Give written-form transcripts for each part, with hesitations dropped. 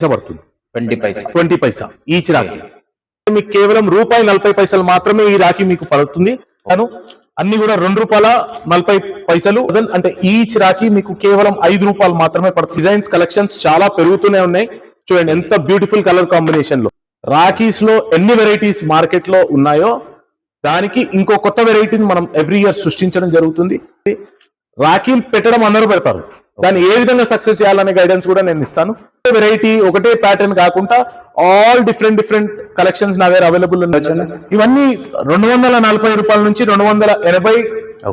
పడుతుంది 20 పైసా ఈచ్ రాఖీ. మీకు కేవలం ₹1.40 మాత్రమే ఈ రాఖీ మీకు పడుతుంది. అన్ని కూడా ₹2.40 అంటే ఈచ్ రాఖీ మీకు కేవలం ₹5 మాత్రమే పడుతుంది. డిజైన్స్ కలెక్షన్స్ చాలా పెరుగుతూనే ఉన్నాయి. చూడండి ఎంత బ్యూటిఫుల్ కలర్ కాంబినేషన్ లో రాఖీస్ లో ఎన్ని వెరైటీస్ మార్కెట్ లో ఉన్నాయో దానికి ఇంకో కొత్త వెరైటీని మనం ఎవ్రీ ఇయర్ సృష్టించడం జరుగుతుంది. రాఖీలు పెట్టడం అందరూ పెడతారు, దాన్ని ఏ విధంగా సక్సెస్ చేయాలనే గైడెన్స్ కూడా నేను ఇస్తాను. వెరైటీ ఒకటే ప్యాటర్న్ కాకుండా ఆల్ డిఫరెంట్ కలెక్షన్స్ నా దగ్గర అవైలబుల్ ఉన్నాయి. ఇవన్నీ ₹240 నుంచి 280,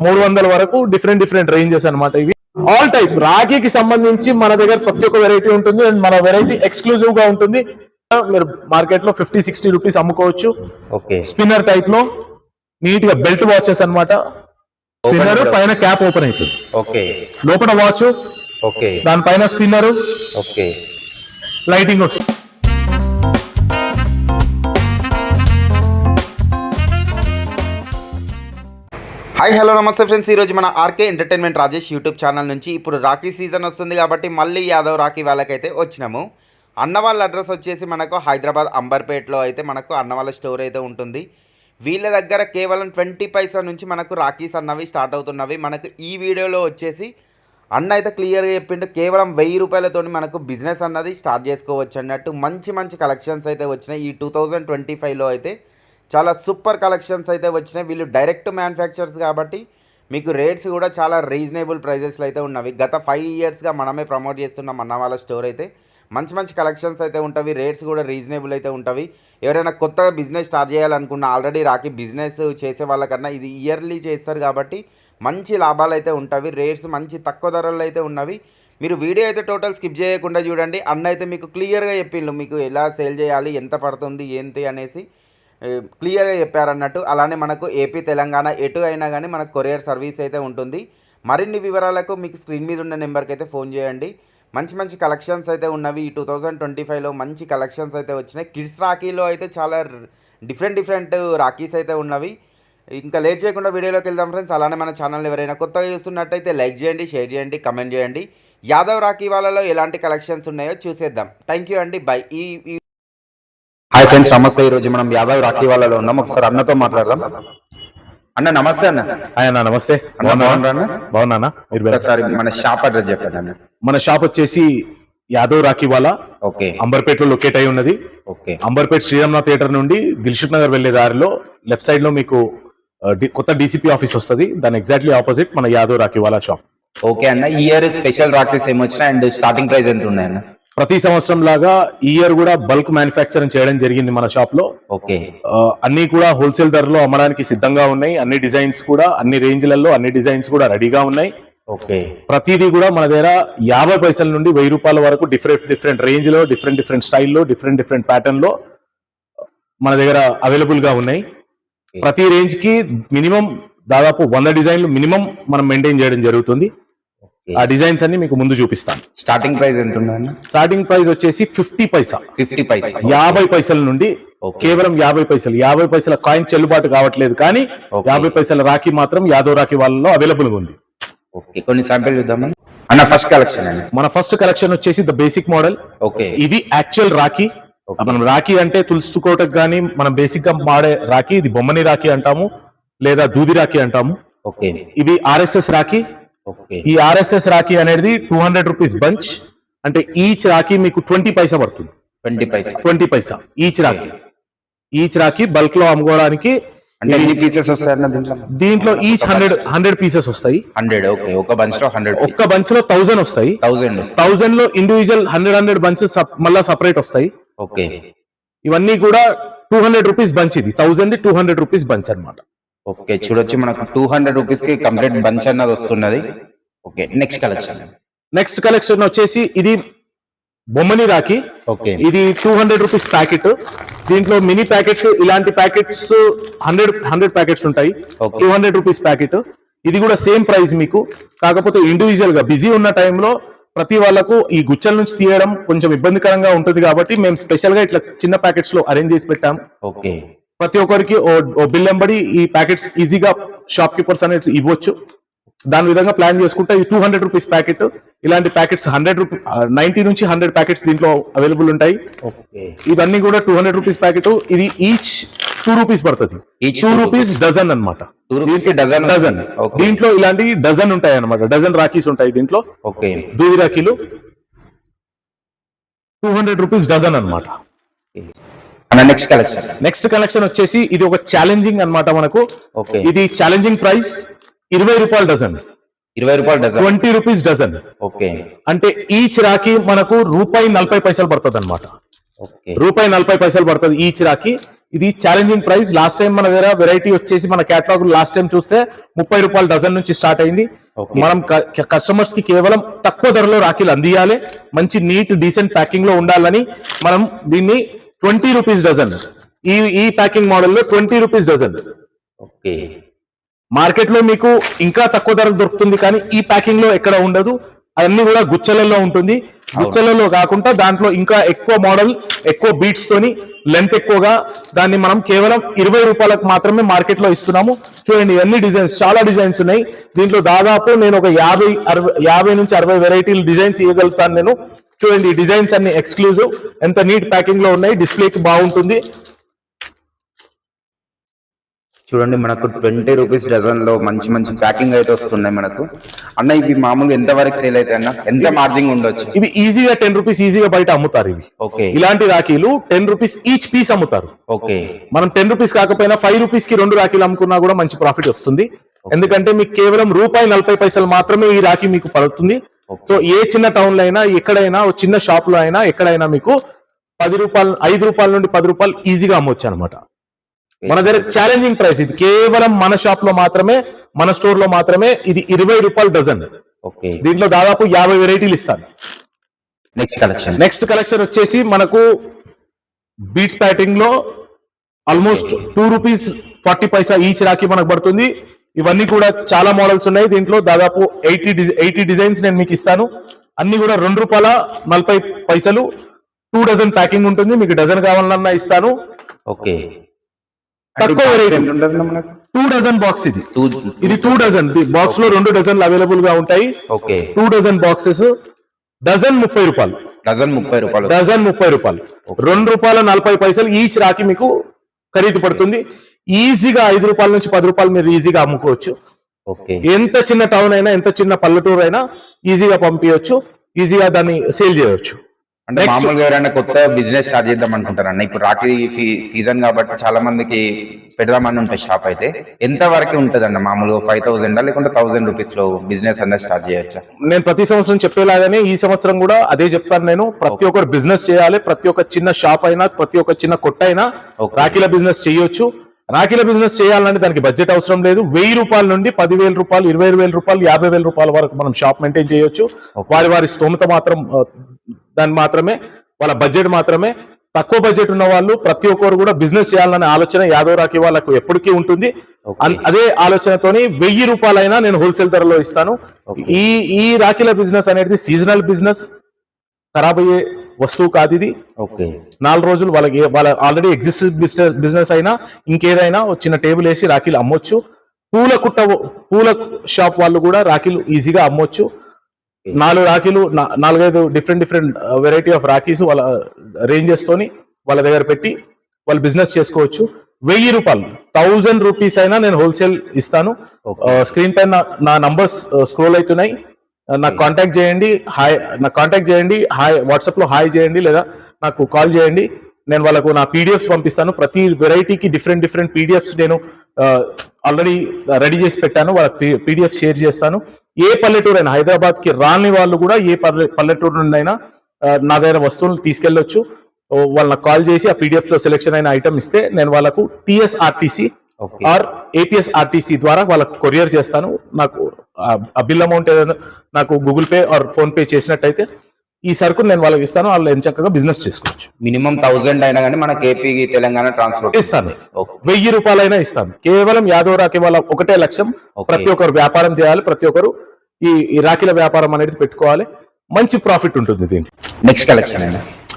300 వరకు డిఫరెంట్ రేంజెస్ అనమాట. ఇవి ఆల్ టైప్ రాఖీకి సంబంధించి మన దగ్గర ప్రతి ఒక్క వెరైటీ ఉంటుంది. అండ్ మన వెరైటీ ఎక్స్క్లూజివ్ గా ఉంటుంది. మీరు మార్కెట్ లో 50-60 రూపీస్ అమ్ముకోవచ్చు. స్పిన్నర్ టైప్ లో నీట్ గా బెల్ట్ వాచెస్ అనమాట. స్పిన్నర్ పైన క్యాప్ ఓపెన్ అవుతుంది, లోపల వాచ్, దానిపైన స్పిన్నర్, లైటింగ్ వస్తుంది. హాయ్ హలో నమస్తే ఫ్రెండ్స్, ఈరోజు మన RK entertainment Rajesh YouTube channel నుంచి ఇప్పుడు రాఖీ సీజన్ వస్తుంది కాబట్టి మళ్ళీ యాదవ్ రాఖీ వాళ్ళకైతే వచ్చినాము. అన్న వాళ్ళ అడ్రస్ వచ్చేసి మనకు హైదరాబాద్ అంబర్పేటలో అయితే మనకు అన్న వాళ్ళ స్టోర్ అయితే ఉంటుంది. వీళ్ళ దగ్గర కేవలం 20 పైసా నుంచి మనకు రాఖీస్ అన్నవి స్టార్ట్ అవుతున్నవి. మనకు ఈ వీడియోలో వచ్చేసి అన్న అయితే క్లియర్గా చెప్పిండు, కేవలం ₹1000 మనకు బిజినెస్ అన్నది స్టార్ట్ చేసుకోవచ్చు అన్నట్టు. మంచి కలెక్షన్స్ అయితే వచ్చినాయి. ఈ 2025లో అయితే చాలా సూపర్ కలెక్షన్స్ అయితే వచ్చినాయి. వీళ్ళు డైరెక్ట్ మ్యానుఫ్యాక్చర్స్ కాబట్టి మీకు రేట్స్ కూడా చాలా రీజనబుల్ ప్రైజెస్లో అయితే ఉన్నవి. గత 5 ఇయర్స్గా మనమే ప్రమోట్ చేస్తున్నాం అన్న వాళ్ళ స్టోర్ అయితే. మంచి కలెక్షన్స్ అయితే ఉంటవి, రేట్స్ కూడా రీజనబుల్ అయితే ఉంటవి. ఎవరైనా కొత్తగా బిజినెస్ స్టార్ట్ చేయాలనుకున్నా ఆల్రెడీ రాఖీ బిజినెస్ చేసే వాళ్ళకన్నా ఇది ఇయర్లీ చేస్తారు కాబట్టి మంచి లాభాలు అయితే ఉంటవి. రేట్స్ మంచి తక్కువ ధరల్లో అయితే ఉన్నవి. మీరు వీడియో అయితే టోటల్ స్కిప్ చేయకుండా చూడండి. అన్న అయితే మీకు క్లియర్గా చెప్పిండు, మీకు ఎలా సేల్ చేయాలి, ఎంత పడుతుంది ఏంటి అనేసి క్లియర్గా చెప్పారన్నట్టు. అలానే మనకు ఏపీ తెలంగాణ ఎటు అయినా కానీ మనకు కొరియర్ సర్వీస్ అయితే ఉంటుంది. మరిన్ని వివరాలకు మీకు స్క్రీన్ మీద ఉన్న నెంబర్కి అయితే ఫోన్ చేయండి. మంచి కలెక్షన్స్ అయితే ఉన్నవి. ఈ 2025లో మంచి కలెక్షన్స్ అయితే వచ్చినాయి. కిడ్స్ రాఖీలో అయితే చాలా డిఫరెంట్ రాఖీస్ అయితే ఉన్నవి. ఇంకా లేట్ చేయకుండా వీడియోలోకి వెళ్దాం ఫ్రెండ్స్. అలానే మన ఛానల్ని ఎవరైనా కొత్తగా చూస్తున్నట్టయితే లైక్ చేయండి, షేర్ చేయండి, కమెంట్ చేయండి. యాదవ్ రాఖీ వాళ్ళలో ఎలాంటి కలెక్షన్స్ ఉన్నాయో చూసేద్దాం. థ్యాంక్ యూ అండి, బై. హాయ్ ఫ్రెండ్స్, నమస్తే. ఈరోజు మనం యాదవ్ రాఖీ వాళ్ళలో ఉన్నాం. ఒకసారి అన్నతో మాట్లాడదాం. అన్న నమస్తే. అన్న నమస్తే. బాగున్నా. మన షాప్ అడ్రస్ చెప్పండి అన్న. మన షాప్ వచ్చేసి యాదవ్ రాఖీ వాళ్ళ అంబర్పేటలో లొకేట్ అయి ఉన్నది. అంబర్పేట శ్రీరామ్నాథ్ థియేటర్ నుండి దిల్షుక్ నగర్ వెళ్లే దారిలో లెఫ్ట్ సైడ్ లో మీకు కొత్త డీసీపీ ఆఫీస్ వస్తుంది. దాని ఎగ్జాక్ట్లీ ఆపోజిట్ మన యాదవ్ రాఖీ వాళ్ళ షాప్. ఓకే అన్న, ఈ ఇయర్ స్పెషల్ రాఖీస్ ఏమొచ్చినా అండ్ స్టార్టింగ్ ప్రైస్ ఎంత ఉన్నాయన్న? ప్రతి సంవత్సరం లాగా ఈ ఇయర్ కూడా బల్క్ మ్యానుఫ్యాక్చరింగ్ చేయడం జరిగింది మన షాప్ లో. అన్ని కూడా హోల్సేల్ ధరలో అమ్మడానికి సిద్ధంగా ఉన్నాయి. అన్ని డిజైన్స్ కూడా అన్ని రేంజ్లలో అన్ని డిజైన్స్ కూడా రెడీగా ఉన్నాయి. ప్రతిదీ కూడా మన దగ్గర 50 పైసల నుండి ₹1000 వరకు డిఫరెంట్ రేంజ్ లో డిఫరెంట్ స్టైల్లో డిఫరెంట్ ప్యాటర్న్ లో మన దగ్గర అవైలబుల్ గా ఉన్నాయి. ప్రతి రేంజ్ కి మినిమం దాదాపు 100 డిజైన్లు మినిమం మనం మెయింటైన్ చేయడం జరుగుతుంది. ఆ డిజైన్స్ అన్ని మీకు ముందు చూపిస్తాను. స్టార్టింగ్ ప్రైస్ ఎంత ఉంది? స్టార్టింగ్ ప్రైస్ వచ్చేసి 50 పైసా 50 పైసల నుండి కేవలం 50 పైసల కాయిన్ చెల్లుబాటు కావట్లేదు, కానీ 50 పైసల రాఖీ మాత్రం యాదవ్ రాఖీ వాళ్ళలో అవైలబుల్ గా ఉంది. కొన్ని శాంపిల్ చూద్దామా అన్న? ఫస్ట్ కలెక్షన్ అండి. మన ఫస్ట్ కలెక్షన్ వచ్చేసి ద బేసిక్ మోడల్. ఇది యాక్చువల్ రాఖీ. మనం రాఖీ అంటే తులుసుకోవటకు గానీ మనం బేసిక్ గా వాడే రాఖీ ఇది బొమ్మని రాఖీ అంటాము, లేదా దూది రాఖీ అంటాము. ఇవి RSS రాఖీ. ఈ RSS రాఖీ అనేది 200 రూపీస్ బంచ్. అంటే ఈచ్ రాఖీ మీకు 20 పైసా పడుతుంది. 20 పైసా ఈచ్ రాఖీ బల్క్ లో అమ్ముకోవడానికి. దీంట్లో ఈచ్ 100 పీసెస్ వస్తాయి. ఒక బంచ్ లో 1000 వస్తాయి. 1000 లో ఇండివిజువల్ 100 బంచెస్ మళ్ళా సపరేట్ వస్తాయి. ఇవన్నీ కూడా 200 రూపీస్ బంచ్. ఇది 1000 200 రూపీస్ బంచ్ అనమాట. చూడొచ్చు, మనకు 200 రూపీస్ కి కంప్లీట్ బంచ్ అన్నది వస్తున్నది. నెక్స్ట్ కలెక్షన్ వచ్చేసి ఇది బొమ్మని రాఖీ. ఇది 200 రూపీస్ ప్యాకెట్. దీంట్లో మినీ ప్యాకెట్స్, ఇలాంటి ప్యాకెట్స్ 100 ప్యాకెట్స్ ఉంటాయి. 200 రూపీస్ ప్యాకెట్. ఇది కూడా సేమ్ ప్రైస్ మీకు. కాకపోతే ఇండివిజువల్ గా బిజీ ఉన్న టైంలో ప్రతి వాళ్ళకు ఈ గుచ్చల నుంచి తీయడం కొంచెం ఇబ్బందికరంగా ఉంటుంది కాబట్టి మేము స్పెషల్ గా ఇట్లా చిన్న ప్యాకెట్స్ లో అరేంజ్ చేసి పెట్టాం. ప్రతి ఒక్కరికి ఓ బిల్ ఎంబడి ఈ ప్యాకెట్స్ ఈజీగా షాప్ కీపర్స్ అనేది ఇవ్వచ్చు. దాని విధంగా ప్లాన్ చేసుకుంటే ఇది 200 రూపీస్ ప్యాకెట్. ఇలాంటి ప్యాకెట్స్ 100 రూపీస్ 90 నుంచి 100 ప్యాకెట్స్ దీంట్లో అవైలబుల్ ఉంటాయి. ఇవన్నీ కూడా 200 రూపీస్ ప్యాకెట్. ఇది ఈచ్ 2 రూపీస్ పడుతుంది. 2 రూపీస్ డజన్ అనమాట. డజన్. దీంట్లో ఇలాంటి డజన్ ఉంటాయి అనమాట. డజన్ రాఖీస్ ఉంటాయి దీంట్లో. దూది రాఖీలు 200 రూపీస్ డజన్ అనమాట. నెక్స్ట్ కలెక్షన్ వచ్చేసి ఇది ఒక ఛాలెంజింగ్ అన్నమాట మనకు. ఇది ఛాలెంజింగ్ ప్రైస్ 20 రూపాయలు డజన్. 20 rupees dozen. అంటే ఈచ్ రాఖీ మనకు ₹1.40 పడుతుంది అనమాట. ₹1.40 పడుతుంది ఈచ్ రాఖీ. ఇది ఛాలెంజింగ్ ప్రైస్. లాస్ట్ టైం మన దగ్గర వెరైటీ వచ్చేసి మన కేటలాగ్ లాస్ట్ టైం చూస్తే 30 రూపాయలు డజన్ నుంచి స్టార్ట్ అయింది. మనం కస్టమర్స్ కి కేవలం తక్కువ ధరలో రాఖీలు అందియాలి, మంచి నీట్ డీసెంట్ ప్యాకింగ్ లో ఉండాలని మనం దీన్ని 20 రూపీస్ డజన్, ఈ ప్యాకింగ్ మోడల్లో 20 రూపీస్ డజన్. మార్కెట్ లో మీకు ఇంకా తక్కువ ధరకు దొరుకుతుంది, కానీ ఈ ప్యాకింగ్ లో ఎక్కడ ఉండదు. అన్ని కూడా గుచ్చలలో ఉంటుంది. గుచ్చలలో కాకుండా దాంట్లో ఇంకా ఎక్కువ మోడల్, ఎక్కువ బీట్స్ తోని లెంత్ ఎక్కువగా, దాన్ని మనం కేవలం 20 రూపాయలకు మాత్రమే మార్కెట్ లో ఇస్తున్నాము. చూడండి అన్ని డిజైన్స్, చాలా డిజైన్స్ ఉన్నాయి దీంట్లో. దాదాపు నేను ఒక 50 నుంచి 60 వెరైటీలు డిజైన్స్ ఇవ్వగలుగుతాను నేను. చూడండి ఈ డిజైన్స్ అన్ని ఎక్స్క్లూజివ్, ఎంత నీట్ ప్యాకింగ్ లో ఉన్నాయి. డిస్ప్లేకి బాగుంటుంది. చూడండి మనకు 20 రూపీస్ డజన్ లో మంచి మంచి ప్యాకింగ్ అయితే వస్తున్నాయి మనకు. అన్న ఇవి మామూలుగా ఎంత వరకు సేల్ అయితే అన్న, ఎంత మార్జిన్ ఉండొచ్చు? ఇవి ఈజీగా 10 రూపీస్ ఈజీగా బయట అమ్ముతారు. ఇవి ఇలాంటి రాఖీలు 10 రూపీస్ ఈచ్ పీస్ అమ్ముతారు. మనం 10 రూపీస్ కాకపోయినా 5 రూపీస్ కి 2 రాఖీలు అమ్ముకున్నా కూడా మంచి ప్రాఫిట్ వస్తుంది. ఎందుకంటే మీకు కేవలం ₹1.40 మాత్రమే ఈ రాఖీ మీకు పడుతుంది. సో ఏ చిన్న టౌన్ లో అయినా, ఎక్కడైనా చిన్న షాప్ లో అయినా, ఎక్కడైనా మీకు 10 రూపాయలు, 5 రూపాయల నుండి 10 రూపాయలు ఈజీగా అమ్మొచ్చు అనమాట. మన దగ్గర ఛాలెంజింగ్ ప్రైస్ ఇది. కేవలం మన షాప్ లో మాత్రమే, మన స్టోర్ లో మాత్రమే. ఇది 20 రూపాయలు డజన్. దీంట్లో దాదాపు 50 వెరైటీలు ఇస్తాను. నెక్స్ట్ కలెక్షన్ వచ్చేసి మనకు బీట్స్ ప్యాకింగ్ లో ఆల్మోస్ట్ ₹2.40 ఈచ్ రాఖీ మనకు పడుతుంది. ఇవన్నీ కూడా చాలా మోడల్స్ ఉన్నాయి దీంట్లో. దాదాపు 80 డిజైన్స్ నేను మీకు ఇస్తాను. అన్ని కూడా ₹2.40. 2 డజన్ ప్యాకింగ్ ఉంటుంది. మీకు డజన్ కావాలన్నా ఇస్తాను. తక్కువ వెరైటీ 2 డజన్ బాక్స్. ఇది 2 డజన్ బాక్స్ లో 2 డజన్లు అవైలబుల్ గా ఉంటాయి. 2 డజన్ బాక్సెస్. డజన్ 30 రూపాయలు. డజన్ 30 రూపాయలు. ₹2.40 ఈచ్ రాకి మీకు ఖరీదు పడుతుంది. ఈజీగా 5 రూపాయల నుంచి 10 రూపాయలు మీరు ఈజీగా అమ్ముకోవచ్చు. ఎంత చిన్న టౌన్ అయినా, ఎంత చిన్న పల్లెటూరు అయినా ఈజీగా పంపించవచ్చు, ఈజీగా దాన్ని సేల్ చేయవచ్చు. అంటే మామూలుగా ఎవరైనా కొత్త బిజినెస్ స్టార్ట్ చేద్దాం అనుకుంటారన్న, ఇప్పుడు రాఖీ సీజన్ కాబట్టి చాలా మందికి పెడదామని ఉంటాయి షాప్. అయితే ఎంత వరకు ఉంటుంది అన్న మామూలుగా 5,000 లేకుంటే 1,000 రూపీస్ లో బిజినెస్ అన్న స్టార్ట్ చేయొచ్చా? నేను ప్రతి సంవత్సరం చెప్పేలాగానే ఈ సంవత్సరం కూడా అదే చెప్తాను నేను. ప్రతి ఒక్కరు బిజినెస్ చేయాలి. ప్రతి ఒక్క చిన్న షాప్ అయినా, ప్రతి ఒక్క చిన్న కొట్ట అయినా రాఖీల బిజినెస్ చేయొచ్చు. రాఖీల బిజినెస్ చేయాలంటే దానికి బడ్జెట్ అవసరం లేదు. 1000 రూపాయల నుండి 10,000 రూపాయలు, 20,000 రూపాయలు, 50,000 రూపాయల వరకు మనం షాప్ మెయింటైన్ చేయొచ్చు. వారి స్తోమత మాత్రం దాన్ని మాత్రమే, వాళ్ళ బడ్జెట్ మాత్రమే. తక్కువ బడ్జెట్ ఉన్న వాళ్ళు ప్రతి ఒక్కరు కూడా బిజినెస్ చేయాలనే ఆలోచన యాదవ్ రాఖీ వాళ్ళకు ఎప్పటికీ ఉంటుంది. అదే ఆలోచనతోని 1000 రూపాయలైనా నేను హోల్సేల్ ధరలో ఇస్తాను. ఈ రాఖీల బిజినెస్ అనేది సీజనల్ బిజినెస్, ఖరాబ్ అయ్యే వస్తువు కాదు ఇది. 4 రోజులు వాళ్ళ ఆల్రెడీ ఎగ్జిస్టింగ్ బిజినెస్ అయినా ఇంకేదైనా చిన్న టేబుల్ వేసి రాఖీలు అమ్మొచ్చు. పూల షాప్ వాళ్ళు కూడా రాఖీలు ఈజీగా అమ్మొచ్చు. 4 రాఖీలు, 4-5 డిఫరెంట్ వెరైటీ ఆఫ్ రాఖీస్ వాళ్ళ రేంజెస్ తోని వాళ్ళ దగ్గర పెట్టి వాళ్ళు బిజినెస్ చేసుకోవచ్చు. 1000 రూపాయలు, 1000 రూపీస్ అయినా నేను హోల్సేల్ ఇస్తాను. స్క్రీన్ పైన నా నంబర్స్ స్క్రోల్ అవుతున్నాయి. నాకు కాంటాక్ట్ చేయండి. హాయ్ వాట్సాప్ లో హాయ్ చేయండి, లేదా నాకు కాల్ చేయండి. నేను వాళ్ళకు నా పీడిఎఫ్స్ పంపిస్తాను. ప్రతి వెరైటీకి డిఫరెంట్ పీడిఎఫ్స్ నేను ఆల్రెడీ రెడీ చేసి పెట్టాను. వాళ్ళ పీడిఎఫ్ షేర్ చేస్తాను. ఏ పల్లెటూరు అయినా, హైదరాబాద్ కి రాని వాళ్ళు కూడా ఏ పల్లెటూరు నుండి అయినా నా దగ్గర వస్తువులు తీసుకెళ్లొచ్చు. వాళ్ళకి కాల్ చేసి ఆ పీడిఎఫ్ లో సెలెక్షన్ అయిన ఐటమ్ ఇస్తే నేను వాళ్ళకు TSRTC ఆర్ APSRTC ద్వారా వాళ్ళకు కొరియర్ చేస్తాను. నాకు ఆ బిల్ అమౌంట్ ఏదైనా నాకు Google Pay or PhonePe చేసినట్టయితే ఈ సరుకును నేను వాళ్ళకి ఇస్తాను. వాళ్ళు ఎంచక్కగా బిజినెస్ చేసుకోవచ్చు. మినిమం 1000 అయినా కానీ మనకి ఏపీ తెలంగాణ ట్రాన్స్పోర్ట్ ఇస్తాను. 1000 రూపాయలైనా ఇస్తాను. కేవలం యాదవ్ రాఖీ వాళ్ళ ఒకటే లక్ష్యం, ప్రతి ఒక్కరు వ్యాపారం చేయాలి. ప్రతి ఒక్కరు ఈ రాఖీల వ్యాపారం అనేది పెట్టుకోవాలి. మంచి ప్రాఫిట్ ఉంటుంది దీనికి.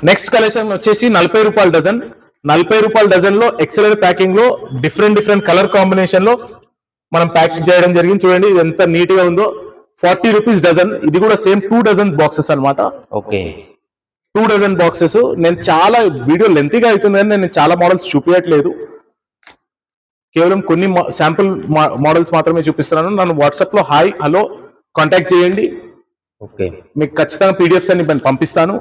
నెక్స్ట్ కలెక్షన్ వచ్చేసి 40 రూపాయల డజన్. 40 రూపాయల డజన్ లో ఎక్సెలెంట్ ప్యాకింగ్ లో డిఫరెంట్ కలర్ కాంబినేషన్ లో మనం ప్యాక్ చేయడం జరిగింది. చూడండి ఇది ఎంత నీట్ గా ఉందో. 40 రూపీస్ డజన్. ఇది కూడా సేమ్ 2 డజన్ బాక్సెస్ అన్నమాట. Okay 2 dozen boxes. నేను చాలా వీడియో లెంతీగా అవుతుంది కానీ నేను చాలా మోడల్స్ చూపించట్లేదు, కేవలం కొన్ని శాంపుల్ మోడల్స్ మాత్రమే చూపిస్తున్నాను. నన్ను వాట్సాప్ లో హాయ్ హలో కాంటాక్ట్ చేయండి. ఓకే మీకు ఖచ్చితంగా పీడిఎఫ్స్ అన్ని నేను పంపిస్తాను.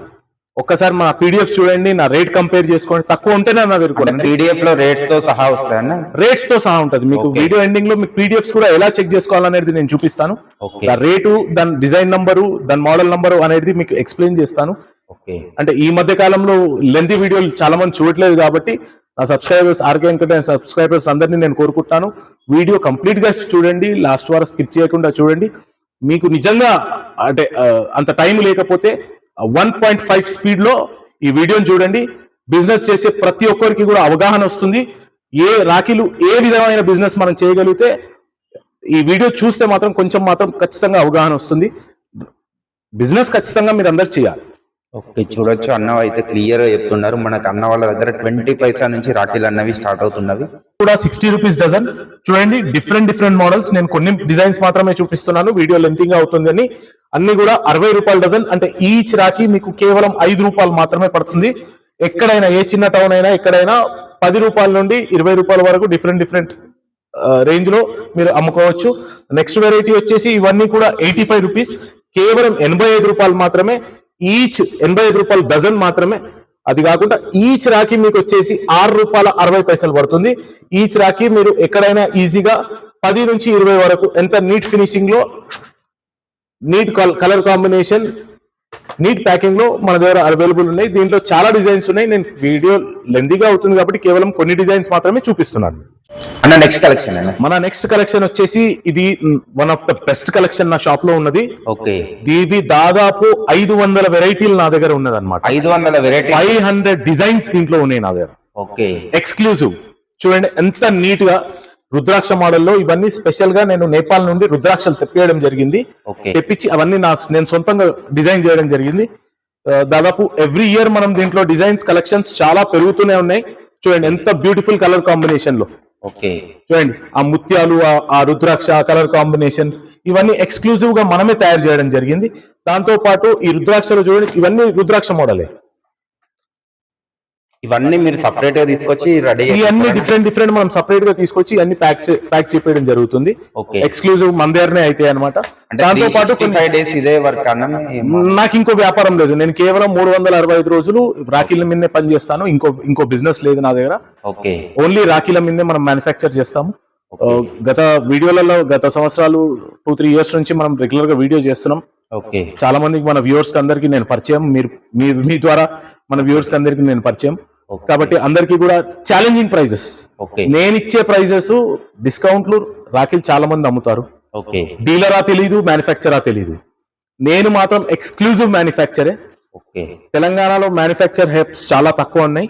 ఒక్కసారి మా పీడిఎఫ్ చూడండి, నా రేట్ కంపేర్ చేసుకోండి. తక్కువ ఉంటేనే నా దగ్గర పీడిఎఫ్ లో రేట్స్ తో సహా వస్తాయన్న. రేట్స్ తో సహా ఉంటుంది. మీకు వీడియో ఎండింగ్ లో మీకు పీడిఎఫ్స్ కూడా ఎలా చెక్ చేసుకోవాలనేది నేను చూపిస్తాను. రేటు, దాని డిజైన్ నంబరు, దాని మోడల్ నంబరు అనేది మీకు ఎక్స్ప్లెయిన్ చేస్తాను. అంటే ఈ మధ్య కాలంలో లెంతీ వీడియోలు చాలా మంది చూడట్లేదు కాబట్టి నా సబ్స్క్రైబర్స్, ఆర్కే ఎంటర్టైన్మెంట్ సబ్స్క్రైబర్స్ అందరినీ నేను కోరుకుంటాను, వీడియో కంప్లీట్ గా చూడండి, లాస్ట్ వరకు స్కిప్ చేయకుండా చూడండి. మీకు నిజంగా అంటే అంత టైం లేకపోతే 1.5 స్పీడ్ లో ఈ వీడియోని చూడండి. బిజినెస్ చేసే ప్రతి ఒక్కరికి కూడా అవగాహన వస్తుంది. ఏ రాఖీలు ఏ విధమైన బిజినెస్ మనం చేయగలిగితే ఈ వీడియో చూస్తే మాత్రం కొంచెం మాత్రం ఖచ్చితంగా అవగాహన వస్తుంది. బిజినెస్ ఖచ్చితంగా మీరు అందరు చేయాలి. ఓకే చూడొచ్చు, అన్న అయితే క్లియర్ గా చెప్తున్నారు. మనకు అన్న వాళ్ళ దగ్గర 20 పైసా నుంచి రాఖీలు అన్నవి స్టార్ట్ అవుతున్నవి. కూడా 60 రూపీస్ డజన్. చూడండి డిఫరెంట్ మోడల్స్. నేను కొన్ని డిజైన్స్ మాత్రమే చూపిస్తున్నాను, వీడియో లెంతీగా అవుతుందని. అన్ని కూడా 60 రూపాయల డజన్. అంటే ఈచ్ రాఖీ మీకు కేవలం 5 రూపాయలు మాత్రమే పడుతుంది. ఎక్కడైనా ఏ చిన్న టౌన్ అయినా ఎక్కడైనా 10 రూపాయల నుండి 20 రూపాయల వరకు డిఫరెంట్ రేంజ్ లో మీరు అమ్ముకోవచ్చు. నెక్స్ట్ వెరైటీ వచ్చేసి ఇవన్నీ కూడా 85 రూపీస్, కేవలం 85 రూపాయలు మాత్రమే. ఈచ్ 85 రూపాయలు డజన్ మాత్రమే. అది కాకుండా ఈచ్ రాఖీ మీకు వచ్చేసి 6 రూపాయల 60 పైసలు పడుతుంది. ఈచ్ రాఖీ మీరు ఎక్కడైనా ఈజీగా 10 నుంచి 20 వరకు, ఎంత నీట్ ఫినిషింగ్ లో, neat colour combination, neat packing లో మన దగ్గర అవైలబుల్ ఉన్నాయి. దీంట్లో చాలా డిజైన్స్ ఉన్నాయి. నేను వీడియో లెంతీగా అవుతుంది కాబట్టి కేవలం కొన్ని డిజైన్స్ మాత్రమే చూపిస్తున్నాను. అన్న నెక్స్ట్ కలెక్షన్ అన్న. మన నెక్స్ట్ కలెక్షన్ వచ్చేసి ఇది one of the best collection నా షాప్ లో ఉన్నది. ఓకే ఇది దాదాపు 500 వెరైటీలు నా దగ్గర ఉన్నది అనమాట. 500 వెరైటీ, 500 డిజైన్స్ దీంట్లో ఉన్నాయి నా దగ్గర. Okay exclusive. చూడండి ఎంత నీట్ గా రుద్రాక్ష మోడల్లో. ఇవన్నీ స్పెషల్ గా నేను నేపాల్ నుండి రుద్రాక్షలు తెప్పియడం జరిగింది. తెప్పించి అవన్నీ నేను సొంతంగా డిజైన్ చేయడం జరిగింది. దాదాపు ఎవ్రీ ఇయర్ మనం దీంట్లో డిజైన్స్ కలెక్షన్స్ చాలా పెరుగుతూనే ఉన్నాయి. చూడండి ఎంత బ్యూటిఫుల్ కలర్ కాంబినేషన్ లో. ఓకే చూడండి ఆ ముత్యాలు, ఆ రుద్రాక్ష కలర్ కాంబినేషన్, ఇవన్నీ ఎక్స్క్లూజివ్ గా మనమే తయారు చేయడం జరిగింది. దాంతో పాటు ఈ రుద్రాక్షలు చూడండి, ఇవన్నీ రుద్రాక్ష మోడలే. ఇవన్నీ మీరు సపరేట్ గా తీసుకొచ్చి రెడీ, ఇవన్నీ డిఫరెంట్ మనం సపరేట్ గా తీసుకొచ్చి అన్ని ప్యాక్ చేయడం జరుగుతుంది. ఎక్స్క్లూజివ్ మన దగ్గరనే అయితే అనమాట. దాంతో పాటు 5 డేస్ ఇదే వర్క్ అన్న. నాకు ఇంకో వ్యాపారం లేదు. నేను కేవలం 365 రోజులు రాఖీల మీదనే పని చేస్తాను. ఇంకో బిజినెస్ లేదు నా దగ్గర. ఓకే ఓన్లీ రాఖీల మీదనే మనం మ్యానుఫ్యాక్చర్ చేస్తాము. గత వీడియోలలో గత సంవత్సరాలు 2-3 ఇయర్స్ నుంచి మనం రెగ్యులర్ గా వీడియో చేస్తున్నాం. ఓకే చాలా మందికి మన వ్యూవర్స్ కి అందరికి నేను పరిచయం, మీ ద్వారా మన వ్యూవర్స్ కి అందరికి నేను పరిచయం. కాబట్టి అందరికి కూడా ఛాలెంజింగ్ ప్రైజెస్. నేను ఇచ్చే ప్రైజెస్ డిస్కౌంట్లు. రాఖీలు చాలా మంది అమ్ముతారు, డీలరా తెలీదు, మ్యానుఫ్యాక్చరా తెలీదు. నేను మాత్రం ఎక్స్క్లూజివ్ మ్యానుఫ్యాక్చరే. తెలంగాణలో మ్యానుఫ్యాక్చర్ హెబ్స్ చాలా తక్కువ ఉన్నాయి.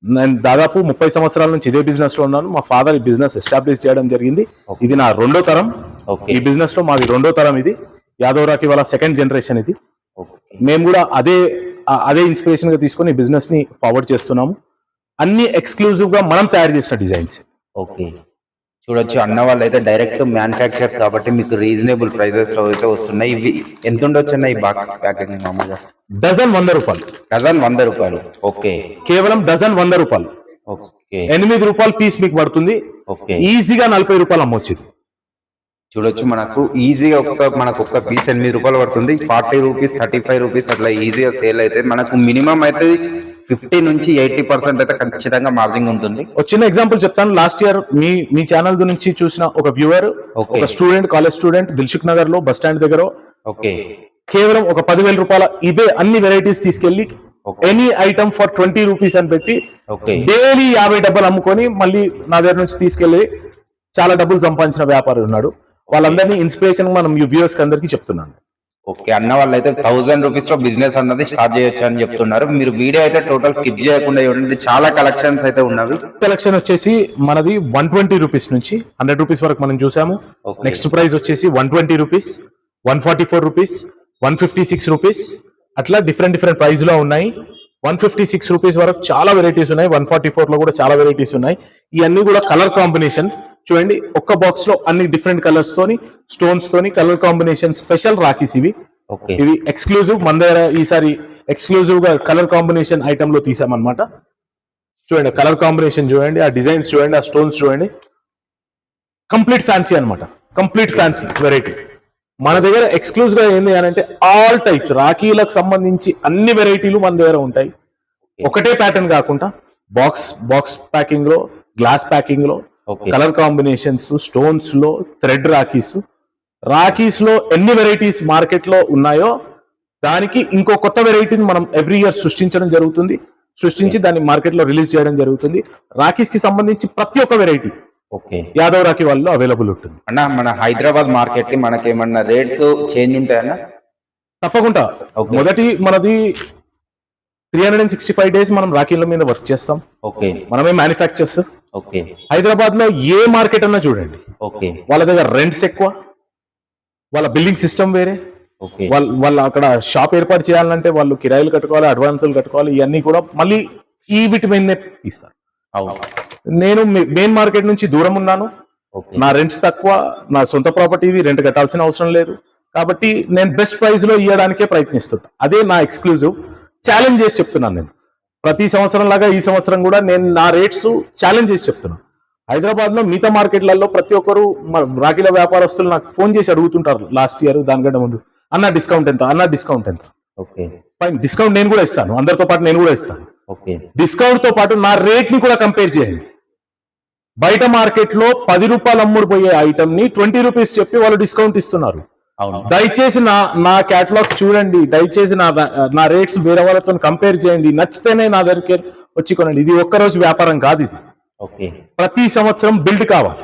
నేను దాదాపు 30 సంవత్సరాల నుంచి ఇదే బిజినెస్ లో ఉన్నాను. మా ఫాదర్ ఈ బిజినెస్ ఎస్టాబ్లిష్ చేయడం జరిగింది. ఇది నా 2వ తరం. ఈ బిజినెస్ లో మాది 2వ తరం. ఇది యాదవ్ రాఖీ వాళ్ళ 2nd జనరేషన్. ఇది మేము కూడా అదే ఇన్స్పిరేషన్ గా తీసుకొని బిజినెస్ ని ఫార్వర్డ్ చేస్తున్నాము. అన్ని ఎక్స్క్లూజివ్ గా మనం తయారు చేసిన డిజైన్స్. ఓకే చూడొచ్చు, అన్న వాళ్ళు అయితే డైరెక్ట్ మ్యానుఫ్యాక్చర్స్ కాబట్టి మీకు రీజనబుల్ ప్రైజెస్ లో అయితే వస్తున్నాయి. ఇవి ఎంత ఉండొచ్చు అన్న ఈ బాక్స్ ప్యాకింగ్? మామూలుగా డజన్ 100 రూపాయలు. డజన్ 100 రూపాయలు. ఓకే కేవలం డజన్ 100 రూపాయలు. ఓకే 8 రూపాయలు పీస్ మీకు పడుతుంది. ఓకే ఈజీగా 40 రూపాయలు అమ్మొచ్చు. చూడొచ్చు, మనకు ఈజీగా మనకు ఒక్క పీస్ 8 రూపాయలు పడుతుంది. 40 రూపీస్, 35 రూపీస్ అట్లా ఈజీగా సేల్ అయితే మనకు మినిమం అయితే 50 నుంచి 80% అయితే ఖచ్చితంగా మార్జిన్ ఉంటుంది. ఒక చిన్న ఎగ్జాంపుల్ చెప్తాను. లాస్ట్ ఇయర్ మీ ఛానల్ నుంచి చూసిన ఒక వ్యూవర్, ఒక student, college student, Dilsukh Nagar లో బస్ స్టాండ్ దగ్గర కేవలం ఒక 10,000 రూపాయల ఇవే అన్ని వెరైటీస్ తీసుకెళ్లి ఎనీ ఐటమ్ ఫర్ 20 రూపీస్ అని పెట్టి డైలీ 50 డబ్బాలు అమ్ముకొని మళ్ళీ నా దగ్గర నుంచి తీసుకెళ్లి చాలా డబ్బులు సంపాదించిన వ్యాపారి ఉన్నాడు. వాళ్ళందరినీ ఇన్స్పిరేషన్ మనం వ్యూవర్స్ కి అందరికీ చెప్తున్నాను. ఓకే అన్న వాళ్ళు అయితే 1000 రూపీస్ లో బిజినెస్ అన్నది స్టార్ట్ చేయొచ్చు అని చెప్తున్నారు. మీరు వీడియో అయితే టోటల్ స్కిప్ చేయకుండా చూడండి, చాలా కలెక్షన్స్ అయితే ఉన్నవి. కలెక్షన్ వచ్చేసి మనది 120 రూపీస్ నుంచి 100 రూపీస్ వరకు మనం చూసాము. నెక్స్ట్ ప్రైస్ వచ్చేసి 120 రూపీస్, 144 రూపీస్, 156 రూపీస్, అట్లా డిఫరెంట్ ప్రైస్ లో ఉన్నాయి. 156 రూపీస్ వరకు చాలా వెరైటీస్ ఉన్నాయి. 144 లో కూడా చాలా వెరైటీస్ ఉన్నాయి. ఇవన్నీ కూడా కలర్ కాంబినేషన్. చూడండి ఒక్క బాక్స్ లో అన్ని డిఫరెంట్ కలర్స్ తోని స్టోన్స్ తోని కలర్ కాంబినేషన్ స్పెషల్ రాఖీస్ ఇవి. ఓకే ఇవి ఎక్స్క్లూజివ్ మన దగ్గర ఈసారి ఎక్స్క్లూజివ్ గా కలర్ కాంబినేషన్ ఐటమ్ లో తీసామన్నమాట. చూడండి కలర్ కాంబినేషన్ చూడండి, ఆ డిజైన్స్ చూడండి, ఆ స్టోన్స్ చూడండి, కంప్లీట్ ఫ్యాన్సీ అన్నమాట. కంప్లీట్ ఫ్యాన్సీ వెరైటీ మన దగ్గర ఎక్స్క్లూజివ్ గా ఏంది అని అంటే ఆల్ టైప్స్ రాఖీలకు సంబంధించి అన్ని వెరైటీలు మన దగ్గర ఉంటాయి. ఒకటే ప్యాటర్న్ కాకుండా బాక్స్ ప్యాకింగ్ లో, గ్లాస్ ప్యాకింగ్ లో, Okay. కలర్ కాంబినేషన్స్, స్టోన్స్ లో, థ్రెడ్ రాఖీస్ లో ఎన్ని వెరైటీస్ మార్కెట్ లో ఉన్నాయో దానికి ఇంకో కొత్త వెరైటీని మనం ఎవ్రీ ఇయర్ సృష్టించి దాన్ని మార్కెట్ లో రిలీజ్ చేయడం జరుగుతుంది. రాఖీస్ కి సంబంధించి ప్రతి ఒక్క వెరైటీ ఓకే యాదవ్ రాఖీ వాళ్ళు అవైలబుల్ ఉంటుంది. అన్న మన హైదరాబాద్ మార్కెట్ కి మనకేమన్నా రేట్స్ చేంజ్ ఉంటాయన్నా? తప్పకుండా. Okay. మనది 365 days మనం రాఖీల మీద వర్క్ చేస్తాం. ఓకే మనమే మ్యానుఫ్యాక్చర్స్. ఓకే హైదరాబాద్ లో ఏ మార్కెట్ అన్నా చూడండి, ఓకే వాళ్ళ దగ్గర రెంట్స్ ఎక్కువ, వాళ్ళ బిల్డింగ్ సిస్టమ్ వేరే, ఓకే వాళ్ళు అక్కడ షాప్ ఏర్పాటు చేయాలంటే వాళ్ళు కిరాయిలు కట్టుకోవాలి, అడ్వాన్సులు కట్టుకోవాలి, ఇవన్నీ కూడా మళ్ళీ ఈ వీటి మీదనే తీస్తారు. అవును నేను మెయిన్ మార్కెట్ నుంచి దూరం ఉన్నాను, ఓకే నా రెంట్స్ తక్కువ, నా సొంత ప్రాపర్టీ రెంట్ కట్టాల్సిన అవసరం లేదు, కాబట్టి నేను బెస్ట్ ప్రైస్ లో ఇవ్వడానికే ప్రయత్నిస్తుంటా. అదే నా ఎక్స్క్లూజివ్ ఛాలెంజ్ చేసి చెప్తున్నాను. నేను ప్రతి సంవత్సరం లాగా ఈ సంవత్సరం కూడా నేను నా రేట్స్ ఛాలెంజ్ చేసి చెప్తున్నాను. హైదరాబాద్ లో మిగతా మార్కెట్లలో ప్రతి ఒక్కరు రాఖీల వ్యాపారస్తులు నాకు ఫోన్ చేసి అడుగుతుంటారు లాస్ట్ ఇయర్ దానికంటే ముందు, అన్న డిస్కౌంట్ ఎంత. ఓకే ఫైన్, డిస్కౌంట్ నేను కూడా ఇస్తాను, అందరితో పాటు నేను కూడా ఇస్తాను. ఓకే డిస్కౌంట్ తో పాటు నా రేట్ ని కూడా కంపేర్ చేయండి. బయట మార్కెట్ లో 10 రూపాయలు అమ్ముడుపోయే ఐటమ్ ని 20 రూపీస్ చెప్పి వాళ్ళు డిస్కౌంట్ ఇస్తున్నారు. అవును దయచేసి నా కేటలాగ్ చూడండి, దయచేసి నా రేట్స్ వేరే వాళ్ళతో కంపేర్ చేయండి, నచ్చితేనే నా దగ్గరికి వచ్చి కొనండి. ఇది ఒక్కరోజు వ్యాపారం కాదు, ఇది ఓకే ప్రతి సంవత్సరం బిల్డ్ కావాలి.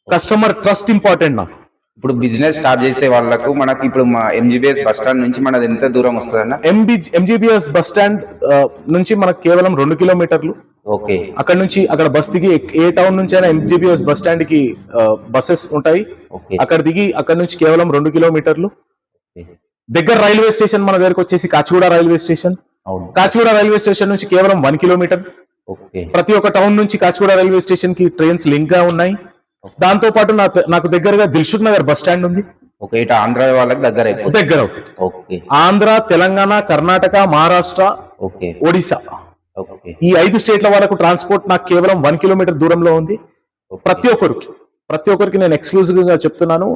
కస్టమర్ ట్రస్ట్ ఇంపార్టెంట్ నాకు. ఇప్పుడు బిజినెస్ స్టార్ట్ చేసే వాళ్ళకు మనకి ఇప్పుడు మా ఎంజీబీఎస్ బస్ స్టాండ్ నుంచి మనది ఎంత దూరం వస్తుందన్న? ఎంజీబీఎస్ బస్ స్టాండ్ నుంచి మనకు కేవలం 2 కిలోమీటర్లు. ఓకే అక్కడ బస్ దిగి ఏ టౌన్ నుంచి అయినా ఎంజీబీఎస్ బస్ స్టాండ్ కి బస్సెస్ ఉంటాయి. ఓకే అక్కడ నుంచి కేవలం 2 కిలోమీటర్లు. దగ్గర రైల్వే స్టేషన్ మన దగ్గరకు వచ్చేసి కాచిగూడ రైల్వే స్టేషన్. అవును కాచిగూడ రైల్వే స్టేషన్ నుంచి కేవలం 1 కిలోమీటర్. ఓకే ప్రతి ఒక్క టౌన్ నుంచి కాచిగూడ రైల్వే స్టేషన్ కి ట్రైన్స్ లింక్ గా ఉన్నాయి. దాంతో పాటు నాకు దగ్గరగా దిల్సుఖ్ నగర్ బస్ స్టాండ్ ఉంది. ఓకే ఇటు ఆంధ్ర వాళ్ళకి దగ్గర దగ్గర అవుతుంది. Okay Andhra, Telangana, Karnataka, Maharashtra, okay Odisha, okay ఈ 5 స్టేట్ల వరకు ట్రాన్స్పోర్ట్ నాకు కేవలం 1 కిలోమీటర్ దూరంలో ఉంది. ప్రతి ఒక్కరికి నేను ఎక్స్క్లూజివ్ గా చెప్తున్నాను,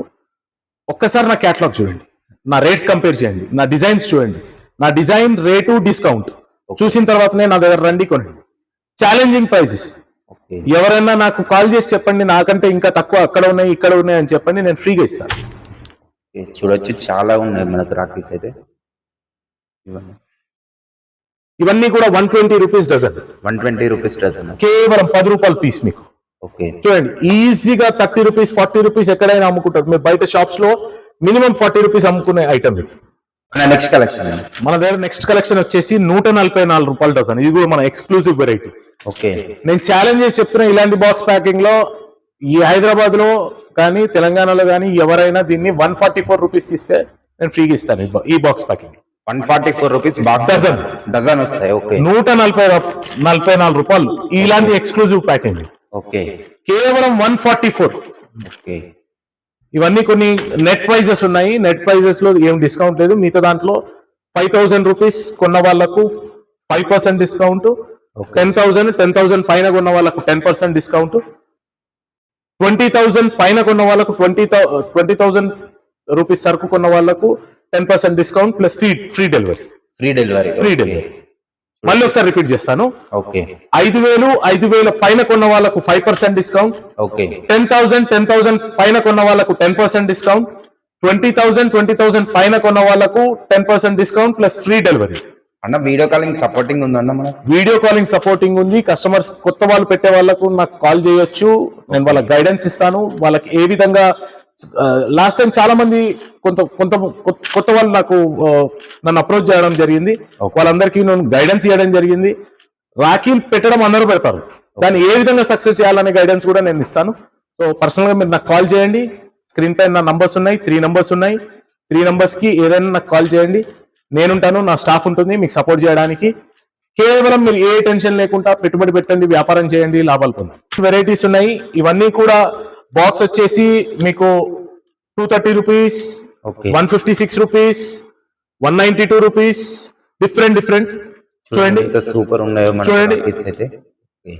ఒక్కసారి నా కేటలాగ్ చూడండి, నా రేట్స్ కంపేర్ చేయండి, నా డిజైన్స్ చూడండి, నా డిజైన్ రేటు డిస్కౌంట్ చూసిన తర్వాతనే నా దగ్గర రండి కొనండి. Challenging prices. ఓకే ఎవరైనా నాకు కాల్ చేసి చెప్పండి, నాకంటే ఇంకా తక్కువ అక్కడ ఉన్నాయి ఇక్కడ ఉన్నాయి అని చెప్పండి, నేను ఫ్రీగా ఇస్తాను. చూడొచ్చు చాలా ఉన్నాయి మనకు రాఖీస్ అయితే. ఇవన్నీ కూడా 120 రూపీస్ డజన్, 120 రూపీస్ డజన్. కేవలం 10 రూపాయల పీస్. మీకు ఓకే చూడండి ఈజీగా 30 రూపీస్ 40 రూపీస్ ఎక్కడైనా అమ్ముకుంటారు. మీరు బయట షాప్స్ లో మినిమం 40 రూపీస్ అమ్ముకునే ఐటమ్ ఇది. నెక్స్ట్ కలెక్షన్ మన దగ్గర నెక్స్ట్ కలెక్షన్ వచ్చేసి 144 రూపాయల డజన్. ఇది కూడా మన ఎక్స్క్లూజివ్ వెరైటీ. ఓకే నేను ఛాలెంజ్ చేసి చెప్తున్నా, ఇలాంటి బాక్స్ ప్యాకింగ్ లో ఈ హైదరాబాద్ లో కానీ తెలంగాణలో కానీ ఎవరైనా దీన్ని 144 రూపీస్ కి ఇస్తే నేను ఫ్రీగా ఇస్తాను. ఈ box packing 144 rupees box dozen వస్తాయి. ఓకే 144 రూపాయలు ఇలాంటి ఎక్స్క్లూజివ్ ప్యాకింగ్. ఓకే కేవలం 144. ఓకే ఇవన్నీ కొన్ని నెట్ ప్రైజెస్ ఉన్నాయి. నెట్ ప్రైజెస్ లో ఏం డిస్కౌంట్ లేదు. మిగతా దాంట్లో 5000 రూపీస్ కొన్న వాళ్ళకు 5% డిస్కౌంట్, 10,000 పైన కొన్న వాళ్ళకు 10% డిస్కౌంట్, 20,000 పైన కొన్న వాళ్ళకు 20,000 రూపీస్ సరుకు కొన్న వాళ్ళకు 10% డిస్కౌంట్ ప్లస్ ఫ్రీ డెలివరీ. మళ్ళీ ఒకసారి రిపీట్ చేస్తాను. ఓకే 5,000 పైన కొన్న వాళ్ళకు 5% డిస్కౌంట్, ఓకే 10,000 పైన కొన్న వాళ్ళకు 10% డిస్కౌంట్, 20,000 పైన కొన్న వాళ్ళకు 10% డిస్కౌంట్ ప్లస్ ఫ్రీ డెలివరీ. అన్న వీడియో కాలింగ్ సపోర్టింగ్ ఉందన్న మనకు? వీడియో కాలింగ్ సపోర్టింగ్ ఉంది. కస్టమర్స్ కొత్త వాళ్ళు పెట్టే వాళ్ళకు నాకు కాల్ చేయొచ్చు, నేను వాళ్ళకి గైడెన్స్ ఇస్తాను. వాళ్ళకి ఏ విధంగా లాస్ట్ టైం చాలా మంది కొత్త వాళ్ళు నన్ను అప్రోచ్ చేయడం జరిగింది. వాళ్ళందరికీ నేను గైడెన్స్ ఇవ్వడం జరిగింది. రాఖీలు పెట్టడం అందరూ పెడతారు, దాన్ని ఏ విధంగా సక్సెస్ చేయాలనే గైడెన్స్ కూడా నేను ఇస్తాను. సో పర్సనల్ గా మీరు నాకు కాల్ చేయండి. స్క్రీన్ పైన నా నంబర్స్ ఉన్నాయి, 3 నంబర్స్ ఉన్నాయి. 3 నంబర్స్ కి ఏదైనా నాకు కాల్ చేయండి, నేనుంటాను, నా స్టాఫ్ ఉంటుంది మీకు సపోర్ట్ చేయడానికి. కేవలం మీరు ఏ టెన్షన్ లేకుండా పెట్టుబడి పెట్టండి, వ్యాపారం చేయండి, లాభాలు పొందండి. వెరైటీస్ ఉన్నాయి. ఇవన్నీ కూడా బాక్స్ వచ్చేసి మీకు 230 rupees, okay 156 rupees, 192 rupees, different చూడండి. ఎంత సూపర్ ఉన్నాయో మన చూడండి. రాఖీస్ అయితే. ఓకే.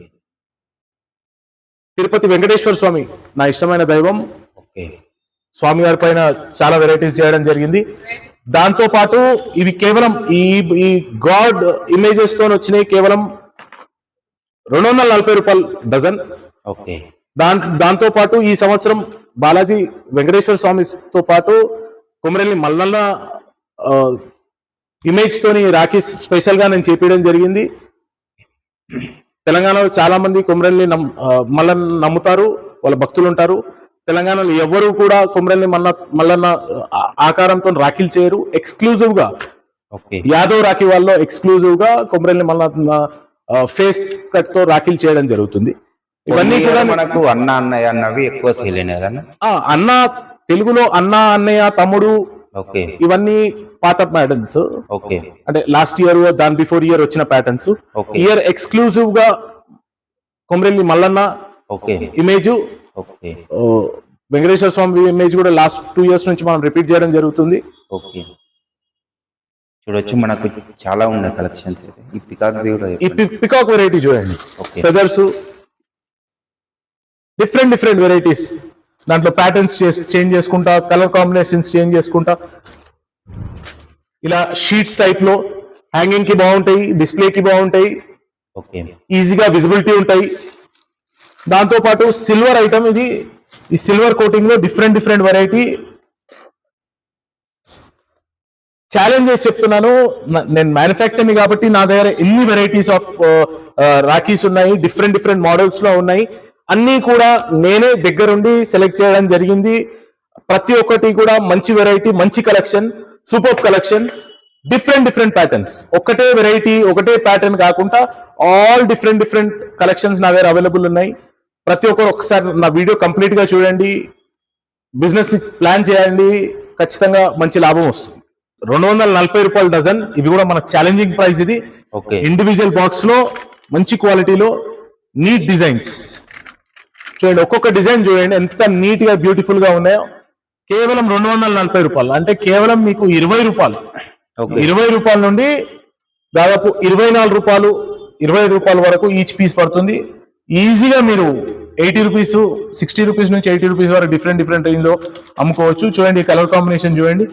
తిరుపతి వెంకటేశ్వర స్వామి నా ఇష్టమైన దైవం. ఓకే స్వామి గారి పైన చాలా వెరైటీస్ చేయడం జరిగింది. దాంతో పాటు ఇవి కేవలం ఈ గాడ్ ఇమేజెస్ తో వచ్చినాయి, కేవలం 240 రూపాయలు డజన్. ఓకే దాంతో పాటు ఈ సంవత్సరం బాలాజీ వెంకటేశ్వర స్వామితో పాటు కొమరెల్లి మల్లన్న ఇమేజ్ తోని రాఖీ స్పెషల్ గా నేను చేపించడం జరిగింది. తెలంగాణలో చాలా మంది కొమరెల్లి మల్లన్న నమ్ముతారు, వాళ్ళ భక్తులు ఉంటారు. తెలంగాణలో ఎవరు కూడా కొమరెల్లి మల్లన్న ఆకారంతో రాఖీలు చేయరు. ఎక్స్క్లూజివ్ గా ఓకే యాదవ్ రాఖీ వాళ్ళలో ఎక్స్క్లూజివ్ గా కొమరెల్లి మల్లన్న ఫేస్ కట్ తో రాఖీలు చేయడం జరుగుతుంది. ఇవన్నీ కూడా మనకు అన్న అన్నయ్య అన్నవి ఎక్కువ సేల్ అయినాయి కదా. అన్న తెలుగులో అన్న అన్నయ్య తమ్ముడు ఓకే ఇవన్నీ పాత ప్యాటర్న్స్. ఓకే అంటే లాస్ట్ ఇయర్ దాని బిఫోర్ ఇయర్ వచ్చిన ప్యాటర్న్స్. Okay. ఇయర్ ఎక్స్క్లూజివ్ గా Komarelli Mallanna okay image, okay Venkateswara Swamy image కూడా లాస్ట్ 2 years నుంచి మనం రిపీట్ చేయడం జరుగుతుంది. ఓకే చూడొచ్చు మనకు చాలా ఉన్నాయి కలెక్షన్స్ అయితే. ఈ పికాక్ కూడా ఈ పికాక్ వెరైటీ చూడండి, Okay. Feathers different varieties. దాంట్లో ప్యాటర్న్స్ చేంజ్ చేసుకుంటా, కలర్ కాంబినేషన్స్ చేంజ్ చేసుకుంటా, ఇలా షీట్స్ టైప్ లో హ్యాంగింగ్ కి బాగుంటాయి, డిస్ప్లే కి బాగుంటాయి, ఓకే ఈజీగా విజిబిలిటీ ఉంటాయి. దాంతో పాటు సిల్వర్ ఐటమ్ ఇది. ఈ సిల్వర్ కోటింగ్ లో డిఫరెంట్ వెరైటీ. ఛాలెంజ్ చేసి చెప్తున్నాను, నేను మ్యానుఫ్యాక్చరింగ్ కాబట్టి నా దగ్గర ఎన్ని వెరైటీస్ ఆఫ్ రాఖీస్ ఉన్నాయి, డిఫరెంట్ మోడల్స్ లో ఉన్నాయి. అన్ని కూడా నేనే దగ్గరుండి సెలెక్ట్ చేయడం జరిగింది. ప్రతి ఒక్కటి కూడా మంచి వెరైటీ, మంచి collection, super collection, different patterns. ఒకటే వెరైటీ ఒకటే ప్యాటర్న్ కాకుండా ఆల్ డిఫరెంట్ కలెక్షన్స్ నా దగ్గర అవైలబుల్ ఉన్నాయి. ప్రతి ఒక్కరు ఒకసారి నా వీడియో కంప్లీట్ గా చూడండి, బిజినెస్ ప్లాన్ చేయండి, ఖచ్చితంగా మంచి లాభం వస్తుంది. 240 రూపాయలు డజన్. ఇవి కూడా మన ఛాలెంజింగ్ ప్రైస్. ఇది ఓకే ఇండివిజువల్ బాక్స్ లో మంచి క్వాలిటీలో నీట్ డిజైన్స్ చూడండి. ఒక్కొక్క డిజైన్ చూడండి ఎంత నీట్ గా బ్యూటిఫుల్ గా ఉన్నాయో. కేవలం 240 రూపాయలు, అంటే కేవలం మీకు 20 రూపాయలు. ఓకే 20 రూపాయల నుండి దాదాపు 24 రూపాయలు, 25 రూపాయల వరకు ఈచ్ పీస్ పడుతుంది. ఈజీగా మీరు 80 రూపీస్, 60 రూపీస్ నుంచి 80 రూపీస్ వరకు డిఫరెంట్ రేంజ్ లో అమ్ముకోవచ్చు. చూడండి కలర్ కాంబినేషన్ చూడండి.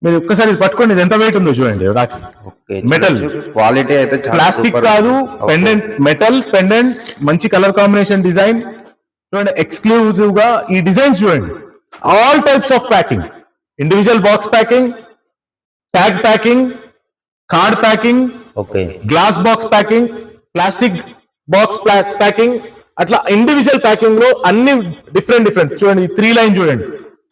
మీరు ఒక్కసారి పట్టుకోండి, ఇది ఎంత వెయిట్ ఉందో చూడండి. రాఖీ ఓకే మెటల్, క్వాలిటీ అయితే చాలా ప్లాస్టిక్ super కాదు, ఉంది. ఓకే. పెండెంట్ మెటల్ పెండెంట్, మంచి కలర్ కాంబినేషన్ డిజైన్ చూడండి. ఎక్స్క్లూజివ్ గా ఈ డిజైన్స్ చూడండి. All types of packing, individual box packing, tag packing, card packing, okay glass box packing, plastic box packing, అట్లా ఇండివిజువల్ ప్యాకింగ్ లో అన్ని డిఫరెంట్ చూడండి. ఈ 3 లైన్ చూడండి,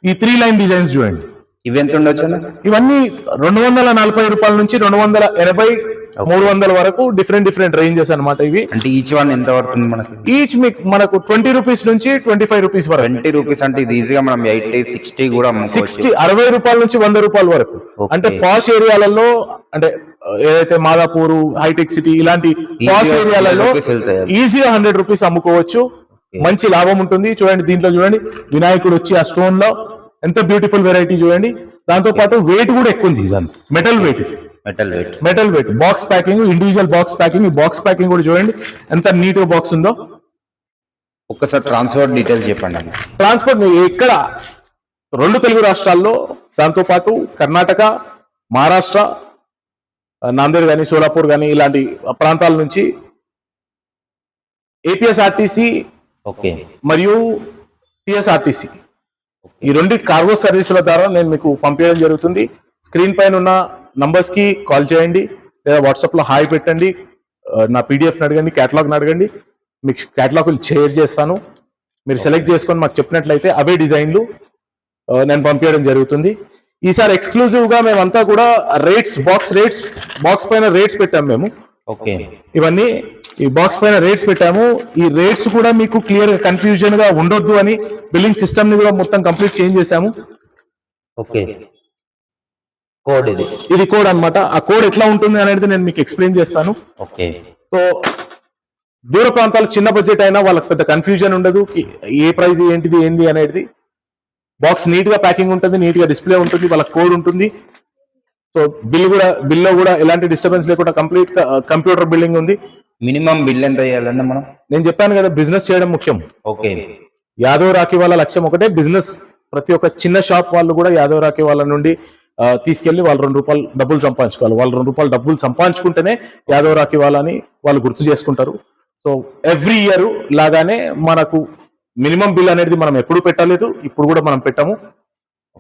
ఈ 3 లైన్ డిజైన్స్ చూడండి. ఇవి ఎంత ఉండొచ్చు అన్న? ఇవన్నీ 240 రూపాయల నుంచి 280, 300 వరకు డిఫరెంట్ రేంజెస్ అన్నమాట ఇవి. అంటే ఈచ్ వన్ ఎంత పడుతుంది మనకి? ఈచ్ మనకు 20 రూపీస్ నుంచి 25 రూపీస్ వరకు. 20 రూపీస్ అంటే ఇది ఈజీగా మనం 80, 60 కూడా అమ్ముకోవచ్చు. 60 రూపాయల నుంచి 100 రూపాయల వరకు. Okay. అంటే పాష్ ఏరియాలలో, అంటే ఏదైతే మాదాపూర్, హైటెక్ సిటీ ఇలాంటి పాష్ Easy గా ఏరియాలలో 100 రూపీస్ వెళ్తాయి. ఈజీగా 100 రూపీస్ అమ్ముకోవచ్చు. Okay. మంచి లాభం ఉంటుంది. చూడండి దీంట్లో చూడండి వినాయకుడు వచ్చి ఆ స్టోన్ లో ఎంత బ్యూటిఫుల్ వెరైటీ చూడండి. దాంతో పాటు వెయిట్ కూడా ఎక్కువ ఉంది. దాని metal weight, box packing, individual box packing. ఈ బాక్స్ ప్యాకింగ్ కూడా చూడండి ఎంత నీట్ గా బాక్స్ ఉందో. ఒక్కసారి ట్రాన్స్పోర్ట్ డీటెయిల్స్ చెప్పండి అన్న. ట్రాన్స్పోర్ట్ ఇక్కడ 2 తెలుగు రాష్ట్రాల్లో, దాంతో పాటు కర్ణాటక, మహారాష్ట్ర, నాందేడ్ కానీ, సోలాపూర్ కానీ ఇలాంటి ప్రాంతాల నుంచి ఏపీఎస్ఆర్టీసీ ఓకే మరియు టిఎస్ఆర్టీసీ ఈ 2 కార్గో సర్వీసుల ద్వారా నేను మీకు పంపించడం జరుగుతుంది. స్క్రీన్ పైన ఉన్న నంబర్స్ కి కాల్ చేయండి, లేదా వాట్సాప్ లో హాయ్ పెట్టండి, నా పీడిఎఫ్ అడగండి, కేటలాగ్ అడగండి, మీకు కేటలాగ్ షేర్ చేస్తాను. మీరు సెలెక్ట్ చేసుకొని మాకు చెప్పినట్లయితే అవే డిజైన్లు నేను పంపించడం జరుగుతుంది. ఈసారి ఎక్స్క్లూజివ్ గా మేమంతా కూడా బాక్స్ పైన రేట్స్ పెట్టాము మేము. ఓకే ఇవన్నీ ఈ బాక్స్ పైన రేట్స్ పెట్టాము. ఈ రేట్స్ కూడా మీకు క్లియర్ కన్ఫ్యూజన్ గా ఉండొద్దు అని బిల్లింగ్ సిస్టమ్ ని కూడా మొత్తం కంప్లీట్ చేంజ్ చేశాము. ఓకే కోడ్ ఇది కోడ్ అన్నమాట. ఆ కోడ్ ఎట్లా ఉంటుంది అనేది నేను మీకు ఎక్స్ప్లెయిన్ చేస్తాను. ఓకే సో దూర ప్రాంతాలు చిన్న బడ్జెట్ అయినా వాళ్ళకి పెద్ద కన్ఫ్యూజన్ ఉండదు, ఏ ప్రైస్ ఏంటిది ఏంది అనేది. బాక్స్ నీట్ గా ప్యాకింగ్ ఉంటుంది, నీట్ గా డిస్ప్లే ఉంటుంది, వాళ్ళ కోడ్ ఉంటుంది. సో బిల్లో కూడా ఎలాంటి డిస్టర్బెన్స్ లేకుండా కంప్లీట్ కంప్యూటర్ బిల్డింగ్ ఉంది. మినిమం బిల్ ఎంత చేయాలన్నా మనం? నేను చెప్పాను కదా, బిజినెస్ చేయడం ముఖ్యం. ఓకే. యాదవ్ రాఖీ వాళ్ళ లక్ష్యం ఒకటే, బిజినెస్. ప్రతి ఒక్క చిన్న షాప్ వాళ్ళు కూడా యాదవ్ రాఖీ వాళ్ళ నుండి తీసుకెళ్లి వాళ్ళు ₹2 డబ్బులు సంపాదించుకోవాలి. వాళ్ళు ₹2 డబ్బులు సంపాదించుకుంటేనే యాదవ్ రాఖీ వాళ్ళని వాళ్ళు గుర్తు చేసుకుంటారు. సో ఎవ్రీ ఇయర్ లాగానే మనకు మినిమం బిల్ అనేది మనం ఎప్పుడు పెట్టలేదు, ఇప్పుడు కూడా మనం పెట్టాము.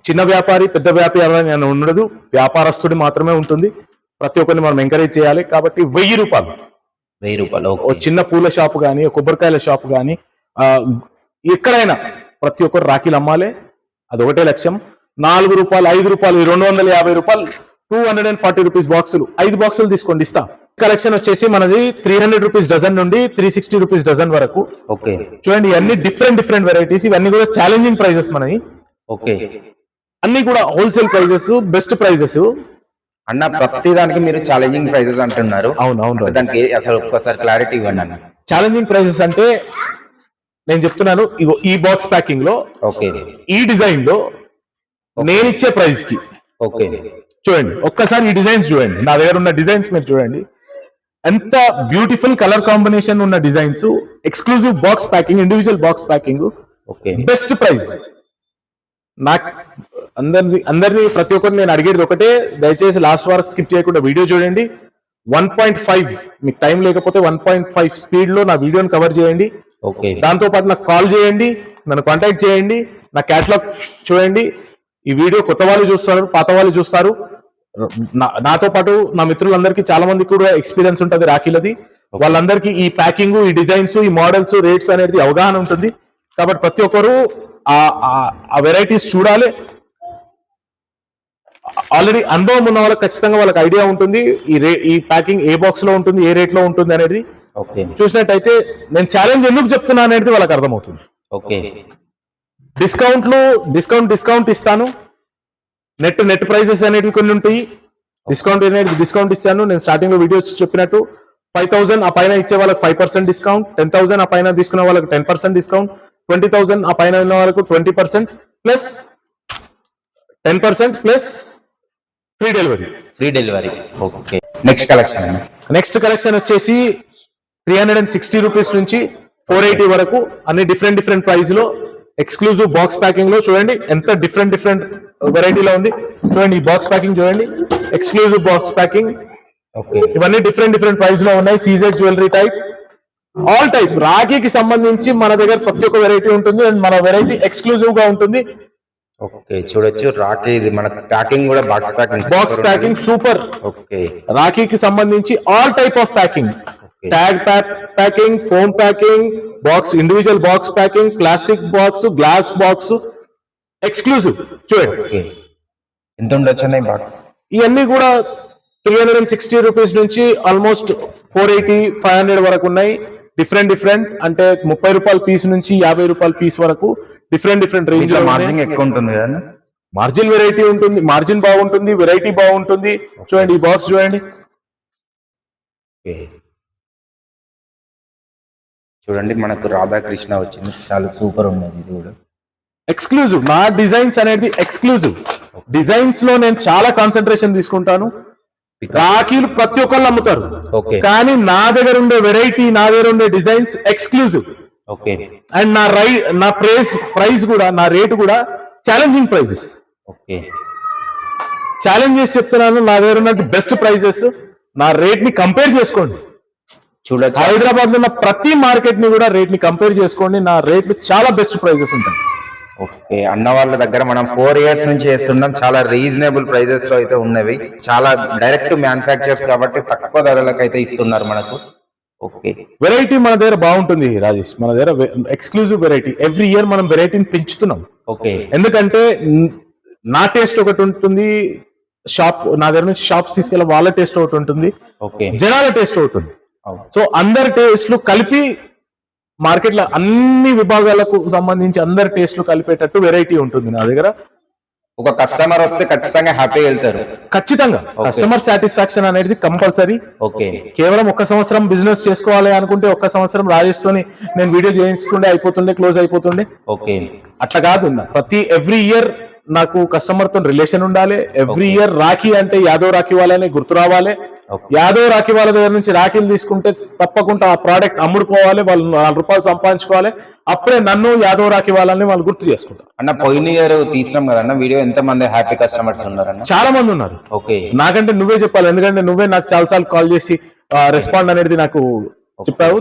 చిన్న వ్యాపారి పెద్ద వ్యాపారి అని ఉండదు, వ్యాపారస్తుడి మాత్రమే ఉంటుంది. ప్రతి ఒక్కరిని మనం ఎంకరేజ్ చేయాలి. కాబట్టి ₹1000 ఓ చిన్న పూల షాపు కానీ, కొబ్బరికాయల షాపు కానీ, ఎక్కడైనా ప్రతి ఒక్కరు రాఖీలు అమ్మాలి. అదొకటే లక్ష్యం. ₹4, ₹5, ₹250, ₹240 బాక్సులు, 5 బాక్సులు తీసుకోండి, ఇస్తా. కలెక్షన్ వచ్చేసి మనది ₹300 డజన్ నుండి ₹360 డజన్ వరకు. ఓకే. చూడండి, ఇవన్నీ డిఫరెంట్ వెరైటీస్. ఇవన్నీ కూడా ఛాలెంజింగ్ ప్రైజెస్ మనవి. ఓకే. అన్ని కూడా హోల్సేల్ ప్రైజెస్, బెస్ట్ ప్రైజెస్. అన్న ప్రతి దానికి మీరు ఛాలెంజింగ్ ప్రైజెస్ అంటున్నారు. అవును. దానికి అసలు ఒక్కసారి క్లారిటీ ఇవ్వండి అన్న. ఛాలెంజింగ్ ప్రైజెస్ అంటే నేను చెప్తున్నాను, ఇగో ఈ బాక్స్ ప్యాకింగ్ లో, ఓకే, ఈ డిజైన్ లో నేను ఇచ్చే ప్రైస్ కి. ఓకే. చూడండి, ఒక్కసారి ఈ డిజైన్స్ చూడండి, నా దగ్గర ఉన్న డిజైన్స్ మీరు చూడండి. ఎంత బ్యూటిఫుల్ కలర్ కాంబినేషన్ ఉన్న designs, exclusive box packing, individual box packing, best price. నాకు అందరినీ ప్రతి ఒక్కరిని నేను అడిగేది ఒకటే, దయచేసి లాస్ట్ వరకు స్కిప్ చేయకుండా వీడియో చూడండి. 1.5 మీకు టైం లేకపోతే 1.5 స్పీడ్ లో నా వీడియోని కవర్ చేయండి. దాంతో పాటు నాకు కాల్ చేయండి, నన్ను కాంటాక్ట్ చేయండి, నా క్యాటలాగ్ చూడండి. ఈ వీడియో కొత్త వాళ్ళు చూస్తారు, పాత వాళ్ళు చూస్తారు. నాతో పాటు నా మిత్రులందరికీ చాలా మందికి కూడా ఎక్స్పీరియన్స్ ఉంటుంది రాఖీలది. వాళ్ళందరికీ ఈ ప్యాకింగ్, ఈ డిజైన్స్, ఈ మోడల్స్, రేట్స్ అనేది అవగాహన ఉంటుంది. కాబట్టి ప్రతి ఒక్కరు ఆ వెరైటీస్ చూడాలి. ఆల్రెడీ అనుభవం ఉన్న వాళ్ళకి ఖచ్చితంగా వాళ్ళకి ఐడియా ఉంటుంది ఈ ప్యాకింగ్ ఏ బాక్స్ లో ఉంటుంది, ఏ రేట్ లో ఉంటుంది అనేది. చూసినట్టయితే నేను ఛాలెంజ్ ఎందుకు చెప్తున్నా అనేది వాళ్ళకి అర్థమవుతుంది. డిస్కౌంట్ ఇస్తాను. నెట్ ప్రైజెస్ అనేవి కొన్ని ఉంటాయి. డిస్కౌంట్ ఇచ్చాను. నేను స్టార్టింగ్ లో వీడియో చెప్పినట్టు 5,000 ఆ పైన ఇచ్చే వాళ్ళకి 5% డిస్కౌంట్, 10,000 ఆ పైన తీసుకునే వాళ్ళకి 10% డిస్కౌంట్, 20,000 ఆ పైన ఉన్న వాళ్ళకు 20% plus 10% plus free delivery. Okay. Next collection వచ్చేసి ₹360 నుంచి $480 వరకు, అన్ని డిఫరెంట్ ప్రైస్ లో, ఎక్స్క్లూజివ్ బాక్స్ ప్యాకింగ్ లో. చూడండి ఎంత డిఫరెంట్ వెరైటీలో ఉంది. చూడండి ఈ బాక్స్ ప్యాకింగ్ చూడండి, ఎక్స్క్లూజివ్ బాక్స్ ప్యాకింగ్. ఇవన్నీ డిఫరెంట్ ప్రైస్ లో ఉన్నాయి. CZ jewellery type, all type. రాఖీకి సంబంధించి మన దగ్గర ప్రతి ఒక్క వెరైటీ ఉంటుంది, అండ్ మన వెరైటీ ఎక్స్క్లూజివ్ గా ఉంటుంది. ఓకే, చూడొచ్చు. రాఖీ మన ప్యాకింగ్ కూడా బాక్స్ ప్యాకింగ్ సూపర్. ఓకే. రాఖీకి సంబంధించి all type of packing, tag packing, foam packing, box, individual box packing, plastic box, glass box, exclusive. చూడండి ఎంత ఉండొచ్చు బాక్స్. ఇవన్నీ కూడా ₹360 నుంచి ఆల్మోస్ట్ $480, $500 వరకు ఉన్నాయి. డిఫరెంట్ అంటే ₹30 పీస్ నుంచి ₹50 పీస్ వరకు డిఫరెంట్ రేంజ్ లో. మార్జిన్ ఎక్కువ ఉంటుంది కదా? మార్జిన్ వెరైటీ ఉంటుంది, మార్జిన్ బాగుంటుంది, వెరైటీ బాగుంటుంది. చూడండి ఈ బాక్స్ చూడండి. చూడండి మనకు రాధాకృష్ణ వచ్చింది, చాలా సూపర్ ఉన్నది. ఇది కూడా ఎక్స్క్లూజివ్. నా డిజైన్స్ అనేది ఎక్స్క్లూజివ్ డిజైన్స్ లో నేను చాలా కాన్సన్ట్రేషన్ తీసుకుంటాను. రాఖీలు ప్రతి ఒక్కళ్ళు అమ్ముతారు, కానీ నా దగ్గర ఉండే వెరైటీ, నా దగ్గర ఉండే డిజైన్స్ ఎక్స్క్లూజివ్. అండ్ నా ప్రైస్ కూడా, నా రేటు కూడా ఛాలెంజింగ్ ప్రైజెస్. ఛాలెంజ్ చేసి చెప్తున్నాను, నా దగ్గర ఉన్న బెస్ట్ ప్రైజెస్. నా రేట్ ని కంపేర్ చేసుకోండి. చూడండి, హైదరాబాద్ లో ఉన్న ప్రతి మార్కెట్ ని కూడా రేట్ ని కంపేర్ చేసుకోండి. నా రేట్లు చాలా బెస్ట్ ప్రైజెస్ ఉంటాయి. ఓకే. అన్న వాళ్ళ దగ్గర మనం 4 years నుంచి చేస్తున్నాం. చాలా రీజనబుల్ ప్రైజెస్ లో అయితే ఉన్నవి. చాలా డైరెక్ట్ మ్యానుఫ్యాక్చర్స్ కాబట్టి తక్కువ ధరలకు అయితే ఇస్తున్నారు మనకు. ఓకే. వెరైటీ మన దగ్గర బాగుంటుంది రాజేష్. మన దగ్గర ఎక్స్క్లూజివ్ వెరైటీ, ఎవ్రీ ఇయర్ మనం వెరైటీని పెంచుతున్నాం. ఓకే. ఎందుకంటే నా టేస్ట్ ఒకటి ఉంటుంది, నా దగ్గర నుంచి షాప్స్ తీసుకెళ్ళి వాళ్ళ టేస్ట్ ఒకటి ఉంటుంది, జనాల టేస్ట్ ఒకటి ఉంటుంది. సో అందరి టేస్ట్లు కలిపి మార్కెట్ లో అన్ని విభాగాలకు సంబంధించి అందరి టేస్ట్లు కలిపేటట్టు వెరైటీ ఉంటుంది నా దగ్గర. ఒక కస్టమర్ వస్తే ఖచ్చితంగా హ్యాపీగా వెళ్తారు. ఖచ్చితంగా కస్టమర్ సాటిస్ఫాక్షన్ అనేది కంపల్సరీ. ఓకే, కేవలం 1 సంవత్సరం బిజినెస్ చేసుకోవాలి అనుకుంటే 1 సంవత్సరం రాజేష్ తోని నేను వీడియో చేయిస్తుండే అయిపోతుండే, క్లోజ్ అయిపోతుండే. ఓకే, అట్లా కాదు. ఎవ్రీ ఇయర్ నాకు కస్టమర్ తో రిలేషన్ ఉండాలి. ఎవ్రీ ఇయర్ రాఖీ అంటే యాదవ్ రాఖీ వాళ్ళని గుర్తు రావాలి. యాదవ్ రాఖీ వాళ్ళ దగ్గర నుంచి రాఖీలు తీసుకుంటే తప్పకుండా ఆ ప్రోడక్ట్ అమ్ముడుపోవాలి, వాళ్ళు 4 రూపాయలు సంపాదించుకోవాలి. అప్పుడే నన్ను యాదవ్ రాఖీ వాళ్ళని వాళ్ళు గుర్తు చేసుకుంటారు. అన్న పోయిన ఇయర్ తీసినాం కదన్న వీడియో, ఎంత మంది హ్యాపీ కస్టమర్స్ ఉన్నారన్న? చాలా మంది ఉన్నారు. ఓకే, నాకంటే నువ్వే చెప్పాలి, ఎందుకంటే నువ్వే నాకు చాలా సార్లు కాల్ చేసి రెస్పాండ్ అనేది నాకు చెప్పావు.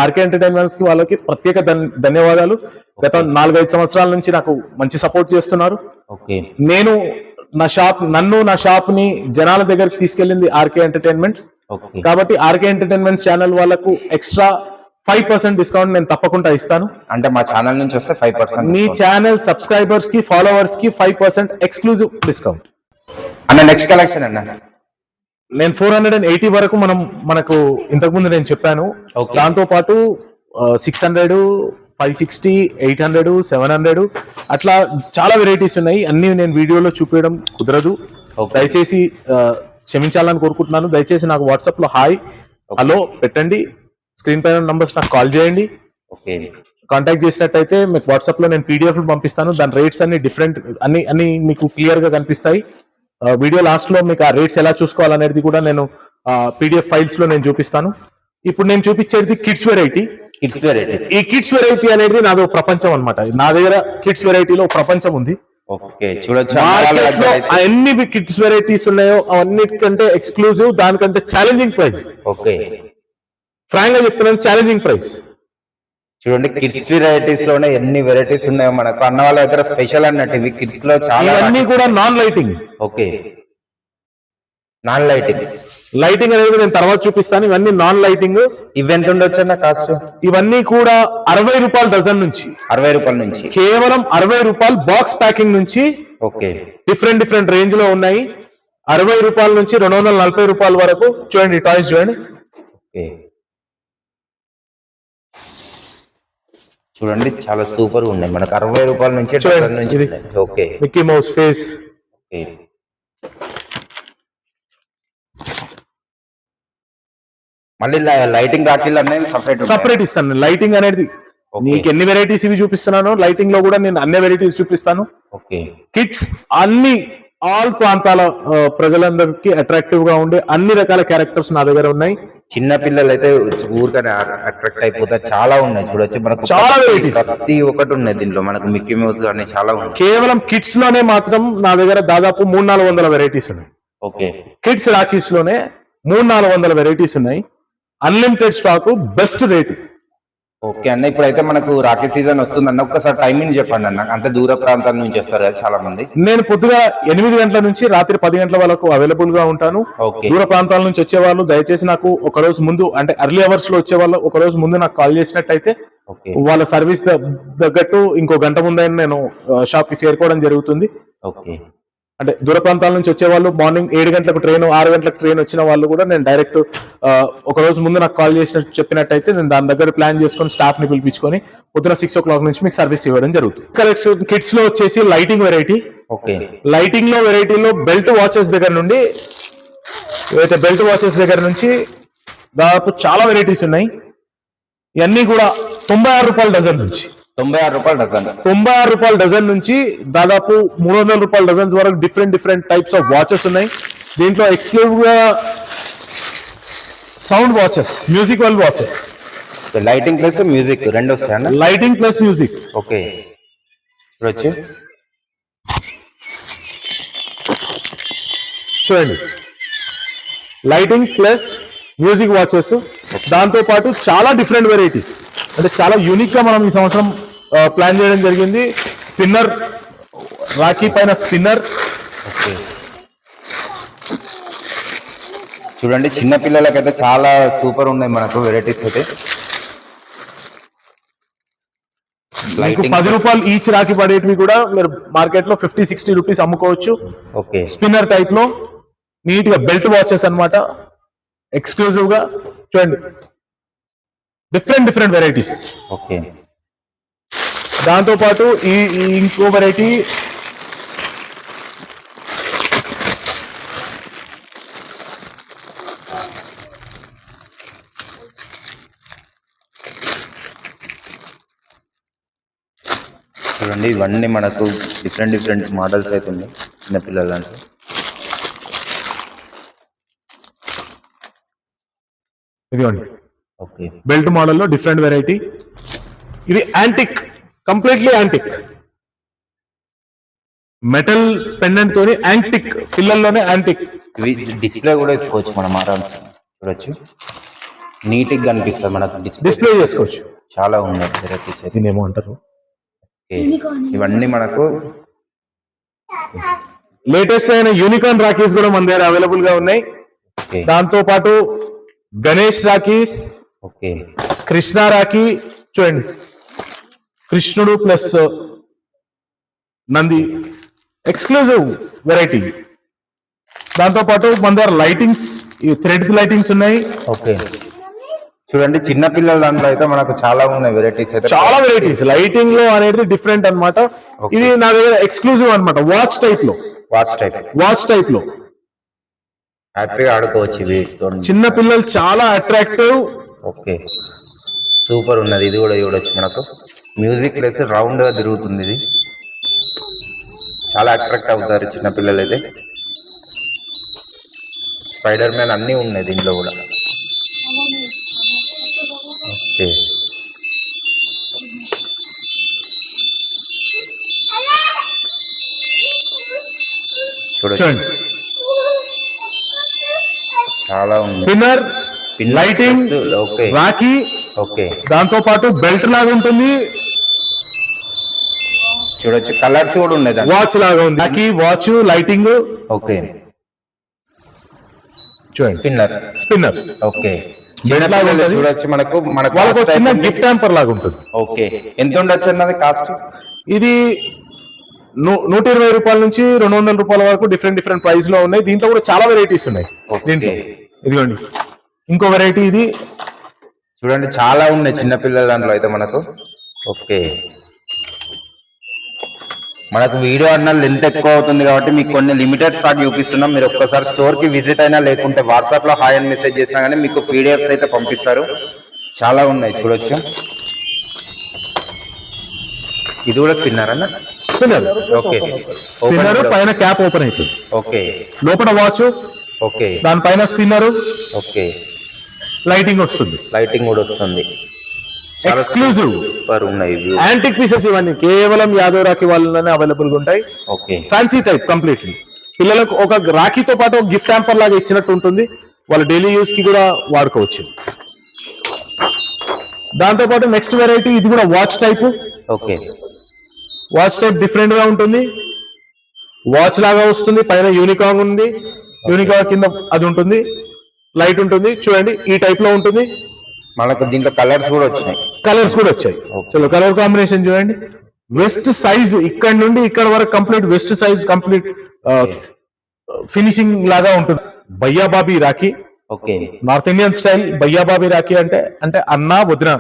ఆర్కే ఎంటర్టైన్మెంట్స్ కి వాళ్ళకి ప్రత్యేక ధన్యవాదాలు. గత 4-5 సంవత్సరాల నుంచి నాకు మంచి సపోర్ట్ చేస్తున్నారు. ఓకే, నా షాప్ ని జనాల దగ్గరికి తీసుకెళ్ళింది ఆర్కే ఎంటర్టైన్మెంట్స్. కాబట్టి ఆర్కే ఎంటర్టైన్మెంట్స్ ఛానల్ వాళ్ళకు ఎక్స్ట్రా 5% డిస్కౌంట్ నేను తప్పకుండా ఇస్తాను. అంటే మా ఛానల్ నుంచి వస్తే 5%. మీ ఛానల్ సబ్స్క్రైబర్స్ కి, ఫాలోవర్స్ కి 5% ఎక్స్క్లూజివ్ డిస్కౌంట్. అన్న నెక్స్ట్ కలెక్షన్ అన్న? నేను 480 వరకు మనకు ఇంతకు ముందు నేను చెప్పాను. దాంతో పాటు 600, 560, 800, 700 అట్లా చాలా వెరైటీస్ ఉన్నాయి. అన్ని నేను వీడియోలో చూపించడం కుదరదు. దయచేసి క్షమించాలని కోరుకుంటున్నాను. దయచేసి నాకు వాట్సాప్ లో హాయ్, హలో పెట్టండి. స్క్రీన్ పైన నంబర్స్ నాకు కాల్ చేయండి. ఓకే, కాంటాక్ట్ చేసినట్టయితే మీకు వాట్సాప్ లో నేను PDF పంపిస్తాను. దాని రేట్స్ అన్ని డిఫరెంట్, అన్ని మీకు క్లియర్ గా కనిపిస్తాయి. వీడియో లాస్ట్ లో మీకు ఆ రేట్స్ ఎలా చూసుకోవాలనేది కూడా నేను PDF ఫైల్స్ లో నేను చూపిస్తాను. ఇప్పుడు నేను చూపించేది కిడ్స్ వెరైటీ. ఈ కిడ్స్ వెరైటీ అనేది నాదో ప్రపంచం అన్నమాట. నా దగ్గర కిడ్స్ వెరైటీలో ప్రపంచం ఉంది. ఓకే, చూడొచ్చు. ఎన్ని కిడ్స్ వెరైటీస్ ఉన్నాయో అవన్నిటికంటే ఎక్స్క్లూజివ్, దానికంటే ఛాలెంజింగ్ ప్రైస్. ఓకే, ఫ్రాంక్ గా చెప్తున్నాను, ఛాలెంజింగ్ ప్రైస్. చూడండి, కిడ్స్ వెరైటీస్ లోనే ఎన్ని వెరైటీస్ ఉన్నాయో మనకు. అన్న వాళ్ళ దగ్గర స్పెషల్ అన్నట్టు ఇవి కిడ్స్ లో చాలా. ఇవన్నీ కూడా non lighting. Okay, non lighting. Lighting అనేది నేను తర్వాత చూపిస్తాను. ఇవన్నీ నాన్ లైటింగ్. ఇవి ఎంత ఉండొచ్చు అన్న కాస్ట్? ఇవన్నీ కూడా 60 రూపాయలు డజన్ నుంచి. 60 రూపాయల నుంచి, కేవలం 60 రూపాయలు బాక్స్ ప్యాకింగ్ నుంచి. ఓకే, డిఫరెంట్ రేంజ్ లో ఉన్నాయి. 60 రూపాయల నుంచి 240 రూపాయల వరకు. చూడండి టాయ్స్ చూడండి. ఓకే, చూడండి చాలా సూపర్ ఉన్నాయి మనకు. 60 రూపాయల నుంచి. Okay, Mickey mouse face. Okay, మళ్ళీ లైటింగ్ రాఖీలు అనేది సపరేట్ ఇస్తాను. లైటింగ్ అనేది నీకు ఎన్ని వెరైటీస్ ఇవి చూపిస్తున్నాను, లైటింగ్ లో కూడా నేను అన్ని వెరైటీస్ చూపిస్తాను. ఓకే, కిడ్స్ ఆల్ ప్రాంతాల ప్రజలందరికీ అట్రాక్టివ్ గా ఉండే అన్ని రకాల క్యారెక్టర్స్ నా దగ్గర ఉన్నాయి. చిన్న పిల్లలు అయితే ఊరికనే అట్రాక్ట్ అయిపోతారు. చాలా ఉన్నాయి చూడొచ్చు మనకు, చాలా వెరైటీస్. ప్రతి ఒక్కటి ఉన్నాయి దీంట్లో మనకు. మిక్కీ మౌస్ కానీ చాలా ఉన్నాయి. కేవలం కిడ్స్ లోనే మాత్రం నా దగ్గర దాదాపు 300-400 వెరైటీస్ ఉన్నాయి. ఓకే, కిడ్స్ రాఖీస్ లోనే 300-400 వెరైటీస్ ఉన్నాయి. Unlimited stock, best rate. Okay అన్న, ఇప్పుడైతే మనకు రాఖీ సీజన్ వస్తుందన్న, ఒక్కసారి టైమింగ్ చెప్పండి అన్న. అంటే దూర ప్రాంతాల నుంచి వస్తారు కదా చాలా మంది. నేను పొద్దుగా 8 గంటల నుంచి రాత్రి 10 గంటల వరకు అవైలబుల్ గా ఉంటాను. దూర ప్రాంతాల నుంచి వచ్చేవాళ్ళు దయచేసి నాకు ఒక రోజు ముందు, అంటే ఎర్లీ అవర్స్ లో వచ్చేవాళ్ళు ఒక రోజు ముందు నాకు కాల్ చేసినట్టయితే వాళ్ళ సర్వీస్ తగ్గట్టు ఇంకో గంట ముందైనా నేను షాప్ కి చేరుకోవడం జరుగుతుంది. ఓకే, అంటే దూర ప్రాంతాల నుంచి వచ్చేవాళ్ళు మార్నింగ్ 7 గంటలకు ట్రైన్, 6 గంటలకు ట్రైన్ వచ్చిన వాళ్ళు కూడా నేను డైరెక్ట్ ఒక రోజు ముందు నాకు కాల్ చెప్పినట్టయితే నేను దాని దగ్గర ప్లాన్ చేసుకొని స్టాఫ్ ని పిలిపించుకొని పొద్దున 6 o'clock నుంచి మీకు సర్వీస్ ఇవ్వడం జరుగుతుంది. కలెక్షన్ కిడ్స్ లో వచ్చేసి లైటింగ్ వెరైటీ. ఓకే, లైటింగ్ లో వెరైటీలో బెల్ట్ వాచెస్ దగ్గర నుండి, ఏదైతే బెల్ట్ వాచెస్ దగ్గర నుంచి దాదాపు చాలా వెరైటీస్ ఉన్నాయి. ఇవన్నీ కూడా 96 రూపాయల డజన్ నుంచి. 96 రూపాయల డజన్. 96 రూపాయల డజన్ నుంచి దాదాపు 300 రూపాయల డజన్స్ వరకు డిఫరెంట్ టైప్స్ ఆఫ్ వాచెస్ ఉన్నాయి. దీంట్లో ఎక్స్క్లూజివ్ గా sound watches, musical watches. Lighting plus music రెండు వస్తాయి. Lighting plus music. ఓకే, చూడొచ్చు. చూడండి, లైటింగ్ ప్లస్ మ్యూజిక్ వాచెస్. దాంతో పాటు చాలా డిఫరెంట్ వెరైటీస్, అంటే చాలా యూనిక్ గా మనం ఈ సంవత్సరం ప్లాన్ చేయడం జరిగింది. స్పిన్నర్, రాఖీ పైన స్పిన్నర్. చూడండి, చిన్న పిల్లలకైతే చాలా సూపర్ ఉన్నాయి మనకు వెరైటీస్ అయితే. 10 రూపాయలు ఈచ్ రాఖీ పడేటివి కూడా మీరు మార్కెట్ లో 50-60 రూపీస్ అమ్ముకోవచ్చు. ఓకే, స్పిన్నర్ టైప్ లో నీట్ గా బెల్ట్ వాచెస్ అన్నమాట. ఎక్స్క్లూజివ్ గా చూడండి, డిఫరెంట్ వెరైటీస్. ఓకే, దాంతో పాటు ఈ ఇంకో వెరైటీ చూడండి ఇవన్నీ మనకు డిఫరెంట్ మోడల్స్ అయితే ఉన్నాయి చిన్నపిల్లల దాంట్లో. ఇదిగోండి ఓకే బెల్ట్ మోడల్లో డిఫరెంట్ వెరైటీ. ఇది antique, completely antique metal pendant తోని యాంటిక్, పిల్లల్లోనే యాంటిక్. ఇవి డిస్ప్లే కూడా వేసుకోవచ్చు మనం ఆరామ్స్ చూడొచ్చు. నీట్గా కనిపిస్తుంది మనకు డిస్ప్లే చేసుకోవచ్చు. చాలా ఉన్నాయి వెరైటీస్ అయితే. దీని ఏమో అంటారు. ఓకే, ఇవన్నీ మనకు లేటెస్ట్ అయిన యూనికార్న్ రాఖీస్ కూడా మన దగ్గర అవైలబుల్ గా ఉన్నాయి. ఓకే దాంతో పాటు గణేష్ రాఖీస్, ఓకే కృష్ణ రాఖీ చూడండి, కృష్ణుడు ప్లస్ నంది ఎక్స్క్లూజివ్ వెరైటీ. దాంతో పాటు మన దగ్గర లైటింగ్స్, థ్రెడ్ లైటింగ్స్ ఉన్నాయి. ఓకే చూడండి చిన్నపిల్లల దాంట్లో అయితే మనకు చాలా ఉన్నాయి వెరైటీస్ అయితే. చాలా వెరైటీస్ లైటింగ్ లో అనేది డిఫరెంట్ అన్నమాట. ఇది నా దగ్గర ఎక్స్క్లూజివ్ అన్నమాట. వాచ్ టైప్ లో హ్యాపీగా ఆడుకోవచ్చు వీటితో. చిన్న పిల్లలు చాలా అట్రాక్టివ్. ఓకే సూపర్ ఉన్నది. ఇది కూడా చూడొచ్చు మనకు. మ్యూజిక్ ప్లస్ రౌండ్ గా తిరుగుతుంది. ఇది చాలా అట్రాక్ట్ అవుతారు చిన్నపిల్లలు అయితే. స్పైడర్ మ్యాన్ అన్నీ ఉన్నాయి దీంట్లో కూడా. ఓకే చూడండి చాలా ఉంది. Spinner, lighting, okay Rakhi, okay దాంతో పాటు బెల్ట్ లాగా ఉంటుంది. చూడొచ్చు కలర్స్ కూడా ఉన్నాయి దాంట్లో. వాచ్ లాగా ఉంది. Rakhi, watch, lighting. ఓకే చూడండి స్పిన్నర్. ఓకే బెల్ట్ లాగా ఉంటుంది. చూడొచ్చు మనకు వాళ్ళకు ఒక చిన్న గిఫ్ట్ హ్యాంపర్ లాగా ఉంటుంది. ఓకే ఎంత ఉండొచ్చు అన్నది కాస్ట్? ఇది 120 రూపాయల నుంచి 200 రూపాయల వరకు డిఫరెంట్ ప్రైస్ లో ఉన్నాయి. దీంట్లో కూడా చాలా వెరైటీస్ ఉన్నాయి. దీంట్లో ఇదిగోండి ఇంకో వెరైటీ. ఇది చూడండి చాలా ఉన్నాయి చిన్నపిల్లల దాంట్లో అయితే మనకు. ఓకే మనకు వీడియో అన్న లెంత్ ఎక్కువ అవుతుంది కాబట్టి మీకు కొన్ని లిమిటెడ్ స్టాక్ చూపిస్తున్నాం. మీరు ఒక్కసారి స్టోర్ కి విజిట్ అయినా లేకుంటే వాట్సాప్ లో హాయ్ అని మెసేజ్ చేసినా కానీ మీకు పీడిఎఫ్స్ అయితే పంపిస్తారు. చాలా ఉన్నాయి చూడొచ్చు. ఇది కూడా స్పిన్నర్ అన్న. స్పిన్నర్. ఓకే స్పిన్నర్ పైన క్యాప్ ఓపెన్ అవుతుంది. ఓకే లోపల వాచ్. ఓకే దానిపైన స్పిన్నర్. ఓకే లైటింగ్ వస్తుంది. లైటింగ్ కూడా వస్తుంది. ఎక్స్క్లూజివ్ సూపర్ ఉన్నాయి. యాంటిక్ పీసెస్ ఇవన్నీ కేవలం యాదవ్ రాఖీ వాళ్ళనే అవైలబుల్ గా ఉంటాయి. Okay fancy type completely. పిల్లలకు ఒక రాఖీతో పాటు ఒక గిఫ్ట్ హ్యాంపర్ లాగా ఇచ్చినట్టు ఉంటుంది. వాళ్ళ డైలీ యూస్ కి కూడా వాడుకోవచ్చు. దాంతో పాటు నెక్స్ట్ వెరైటీ ఇది కూడా watch type. Okay watch type different గా ఉంటుంది. వాచ్ లాగా వస్తుంది. పైన యూనికార్న్ ఉంది. యూనికార్న్ కింద అది ఉంటుంది. లైట్ ఉంటుంది. చూడండి ఈ టైప్ లో ఉంటుంది. మనకు దీంట్లో కలర్స్ కూడా వచ్చినాయి. కలర్స్ కూడా వచ్చాయి. చలో కలర్ కాంబినేషన్ చూడండి. వెస్ట్ సైజ్ ఇక్కడ నుండి ఇక్కడ వరకు complete waist size complete finishing లాగా ఉంటుంది. భయ్యాబాబీ rakhi. Okay north Indian style భయ్యాబాబీ రాఖీ అంటే అన్నా వదిన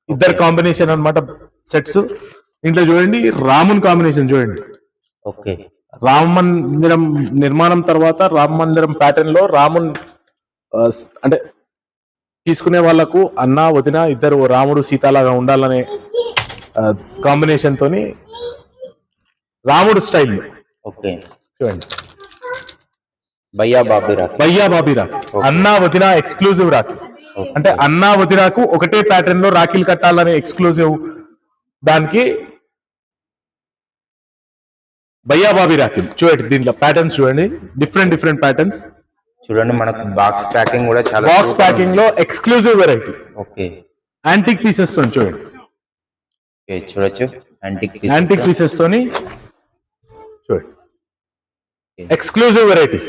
ఇద్దరు కాంబినేషన్ అన్నమాట సెట్స్. దీంట్లో చూడండి రామున్ కాంబినేషన్ చూడండి. ఓకే రామ మందిరం నిర్మాణం తర్వాత రామ మందిరం ప్యాటర్న్ లో రామున్ అంటే తీసుకునే వాళ్లకు అన్న వదిన ఇద్దరు రాముడు సీత లాగా ఉండాలనే కాంబినేషన్ తోని రాముడు స్టైల్. ఓకే చూడండి భయ్యాబాబీ రాఖీ అన్నా వదిన ఎక్స్క్లూజివ్ రాఖీ. అంటే అన్నా వదినకు ఒకటే ప్యాటర్న్ లో రాఖీలు కట్టాలనే ఎక్స్క్లూజివ్ దానికి భయ్యాబాబీ రాఖీలు. చూడండి దీంట్లో ప్యాటర్న్స్ చూడండి. డిఫరెంట్ ప్యాటర్న్స్ చూడండి. మనకు బాక్స్ ప్యాకింగ్ కూడా చాలా. బాక్స్ ప్యాకింగ్ లో exclusive variety. Okay antique pieces తోని చూడండి. ఓకే చూడొచ్చు యాంటిక్ పీసెస్ తోని చూడండి. Exclusive variety.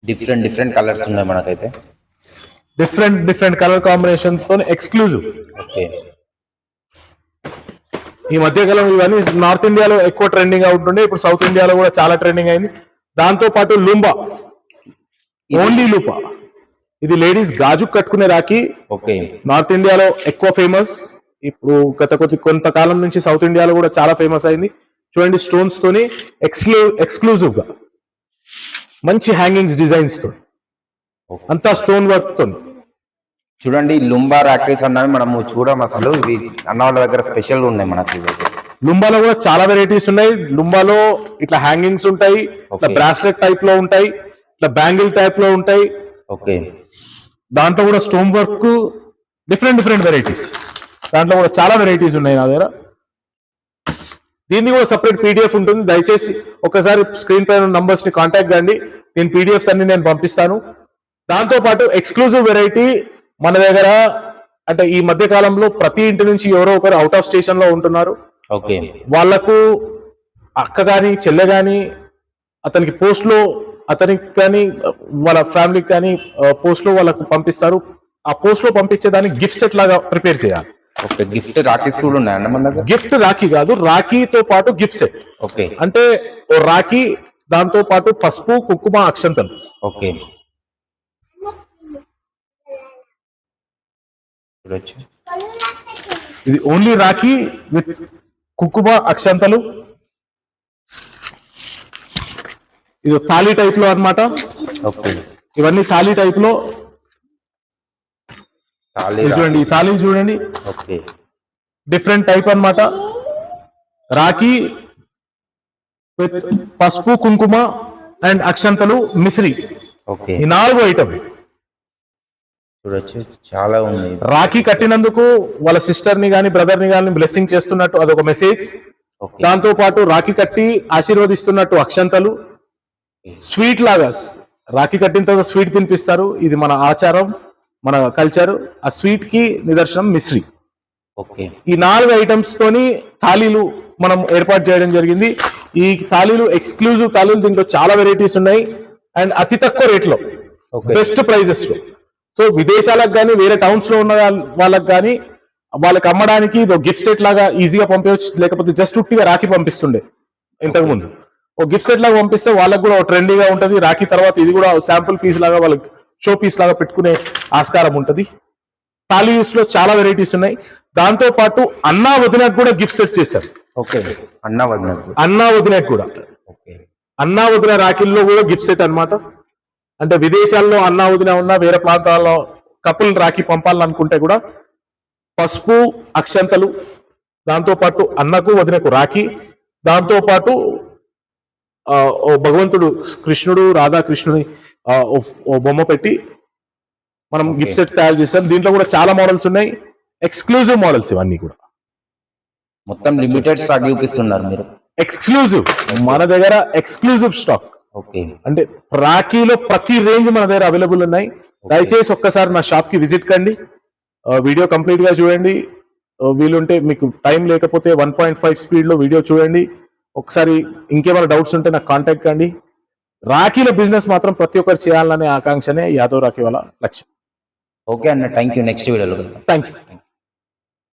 డిఫరెంట్ కలర్స్ ఉన్నాయి మనకైతే. డిఫరెంట్ కలర్ కాంబినేషన్ తో ఎక్స్క్లూజివ్. ఓకే ఈ మధ్యకాలం ఇవన్నీ నార్త్ ఇండియాలో ఎక్కువ ట్రెండింగ్ అవుతుండే. ఇప్పుడు సౌత్ ఇండియాలో కూడా చాలా ట్రెండింగ్ అయింది. దాంతో పాటు లుంబా, ఓన్లీ లూపా. ఇది లేడీస్ గాజు కట్టుకునే రాఖీ. ఓకే నార్త్ ఇండియాలో ఎక్కువ ఫేమస్. ఇప్పుడు కొంతకాలం నుంచి సౌత్ ఇండియాలో కూడా చాలా ఫేమస్ అయింది. చూడండి స్టోన్స్ తోని ఎక్స్క్లూజివ్ గా మంచి హ్యాంగింగ్స్ డిజైన్స్ తో అంతా స్టోన్ వర్క్ తో చూడండి లుంబా రాఖీస్ అన్నవి మనము చూడం అసలు. ఇవి అన్న వాళ్ళ దగ్గర స్పెషల్ ఉన్నాయి మనకి ఇవి. లుంబాలో కూడా చాలా వెరైటీస్ ఉన్నాయి. లుంబాలో ఇట్లా హ్యాంగింగ్స్ ఉంటాయి, ఇట్లా బ్రాస్లెట్ టైప్ లో ఉంటాయి, ఇట్లా బ్యాంగిల్ టైప్ లో ఉంటాయి. ఓకే, దాంట్లో కూడా స్టోన్ వర్క్ డిఫరెంట్ వెరైటీస్, దాంట్లో కూడా చాలా వెరైటీస్ ఉన్నాయి నా దగ్గర. దీన్ని కూడా సపరేట్ పీడిఎఫ్ ఉంటుంది. దయచేసి ఒకసారి స్క్రీన్ పైన నంబర్స్ ని కాంటాక్ట్ కండి. దీని పీడిఎఫ్స్ అన్ని నేను పంపిస్తాను. దాంతో పాటు ఎక్స్క్లూజివ్ వెరైటీ మన దగ్గర, అంటే ఈ మధ్య కాలంలో ప్రతి ఇంటి నుంచి ఎవరో ఒకరు అవుట్ ఆఫ్ స్టేషన్ లో ఉంటున్నారు. ఓకే, వాళ్లకు అక్క గాని చెల్లె గాని అతనికి పోస్ట్ లో, అతనికి కానీ వాళ్ళ ఫ్యామిలీకి కానీ పోస్ట్ లో వాళ్ళకు పంపిస్తారు. ఆ పోస్ట్ లో పంపించేదాన్ని గిఫ్ట్ సెట్ లాగా ప్రిపేర్ చేయాలి. ఓకే, గిఫ్ట్ రాఖీస్ కూడా ఉన్నాయండి మన దగ్గర. గిఫ్ట్ రాఖీ కాదు, రాఖీతో పాటు గిఫ్ట్ సెట్. ఓకే, అంటే ఓ రాఖీ, దాంతో పాటు పసుపు, కుంకుమ, అక్షంతలు. ఓకే, చూడొచ్చు. ఇది ఓన్లీ రాఖీ విత్ కుంకుమ, అక్షంతలు. ఇది తాళీ టైప్ లో అన్నమాట. ఓకే, ఇవన్నీ తాళీ టైప్ లో. తాళి ఇది చూడండి, ఈ తాళీ చూడండి, ఓకే, డిఫరెంట్ టైప్ అన్నమాట. రాఖీ విత్ పసుపు, కుంకుమ అండ్ అక్షంతలు, మిశ్రీ. ఓకే, ఈ 4 ఐటమ్. చూడొచ్చు, చాలా ఉన్నాయి. రాఖీ కట్టినందుకు వాళ్ళ సిస్టర్ ని గాని బ్రదర్ ని గాని బ్లెస్సింగ్ చేస్తున్నట్టు అదొక మెసేజ్. ఓకే, దాంతో పాటు రాఖీ కట్టి ఆశీర్వదిస్తున్నట్టు అక్షంతలు. స్వీట్ లాగా రాఖీ కట్టిన తర్వాత స్వీట్ తినిపిస్తారు. ఇది మన ఆచారం, మన కల్చర్. ఆ స్వీట్ కి నిదర్శనం మిశ్రీ. ఓకే, ఈ 4 ఐటమ్స్ తోని థాలీలు మనం ఏర్పాటు చేయడం జరిగింది. ఈ థాలీలు ఎక్స్క్లూజివ్ థాలీలు, దీంట్లో చాలా వెరైటీస్ ఉన్నాయి అండ్ అతి తక్కువ రేట్లో, ఓకే, బెస్ట్ ప్రైజెస్ లో. సో విదేశాలకు కానీ వేరే టౌన్స్ లో ఉన్న వాళ్ళకి కానీ వాళ్ళకి అమ్మడానికి ఇది గిఫ్ట్ సెట్ లాగా ఈజీగా పంపించవచ్చు. లేకపోతే జస్ట్ ఉట్టిగా రాఖీ పంపిస్తుండే ఇంతకు ముందు. ఓ గిఫ్ట్ సెట్ లాగా పంపిస్తే వాళ్ళకి కూడా ట్రెండీగా ఉంటది. రాఖీ తర్వాత ఇది కూడా శాంపుల్ పీస్ లాగా వాళ్ళకి షో పీస్ లాగా పెట్టుకునే ఆస్కారం ఉంటది. థాలీస్ లో చాలా వెరైటీస్ ఉన్నాయి. దాంతో పాటు అన్నా వదినకు కూడా గిఫ్ట్ సెట్ చేశారు. ఓకే, అన్న వదిన. అన్నా వదినకు కూడా, ఓకే, అన్నా వదిన రాఖీల్లో కూడా గిఫ్ట్ సెట్ అన్నమాట. అంటే విదేశాల్లో అన్నా వదిన ఉన్న వేరే ప్రాంతాల్లో కపుల్ రాఖీ పంపాలనుకుంటే కూడా పసుపు, అక్షంతలు, దాంతో పాటు అన్నకు వదినకు రాఖీ, దాంతో పాటు ఓ భగవంతుడు కృష్ణుడు, రాధాకృష్ణుడి ఓ బొమ్మ పెట్టి మనం గిఫ్ట్ సెట్ తయారు చేస్తాం. దీంట్లో కూడా చాలా మోడల్స్ ఉన్నాయి, ఎక్స్క్లూజివ్ మోడల్స్ ఇవన్నీ కూడా. మొత్తం లిమిటెడ్ స్టాక్ చూపిస్తున్నారు మీరు. ఎక్స్క్లూజివ్ మన దగ్గర, ఎక్స్క్లూజివ్ స్టాక్. ఓకే, అంటే రాఖీలో ప్రతి రేంజ్ మన దగ్గర అవైలబుల్ ఉన్నాయి. దయచేసి ఒక్కసారి నా షాప్ కి విజిట్ కండి, వీడియో కంప్లీట్ గా చూడండి. వీలుంటే మీకు టైం లేకపోతే 1.5 స్పీడ్ లో వీడియో చూడండి. ఒకసారి ఇంకేమైనా డౌట్స్ ఉంటే నాకు కాంటాక్ట్ కండి. రాఖీల బిజినెస్ మాత్రం ప్రతి ఒక్కరు చేయాలనే ఆకాంక్షనే యాదవ్ రాఖీ వాళ్ళ లక్ష్యం. ఓకే అన్న, థ్యాంక్ యూ. నెక్స్ట్ వీడియోలో థ్యాంక్ యూ.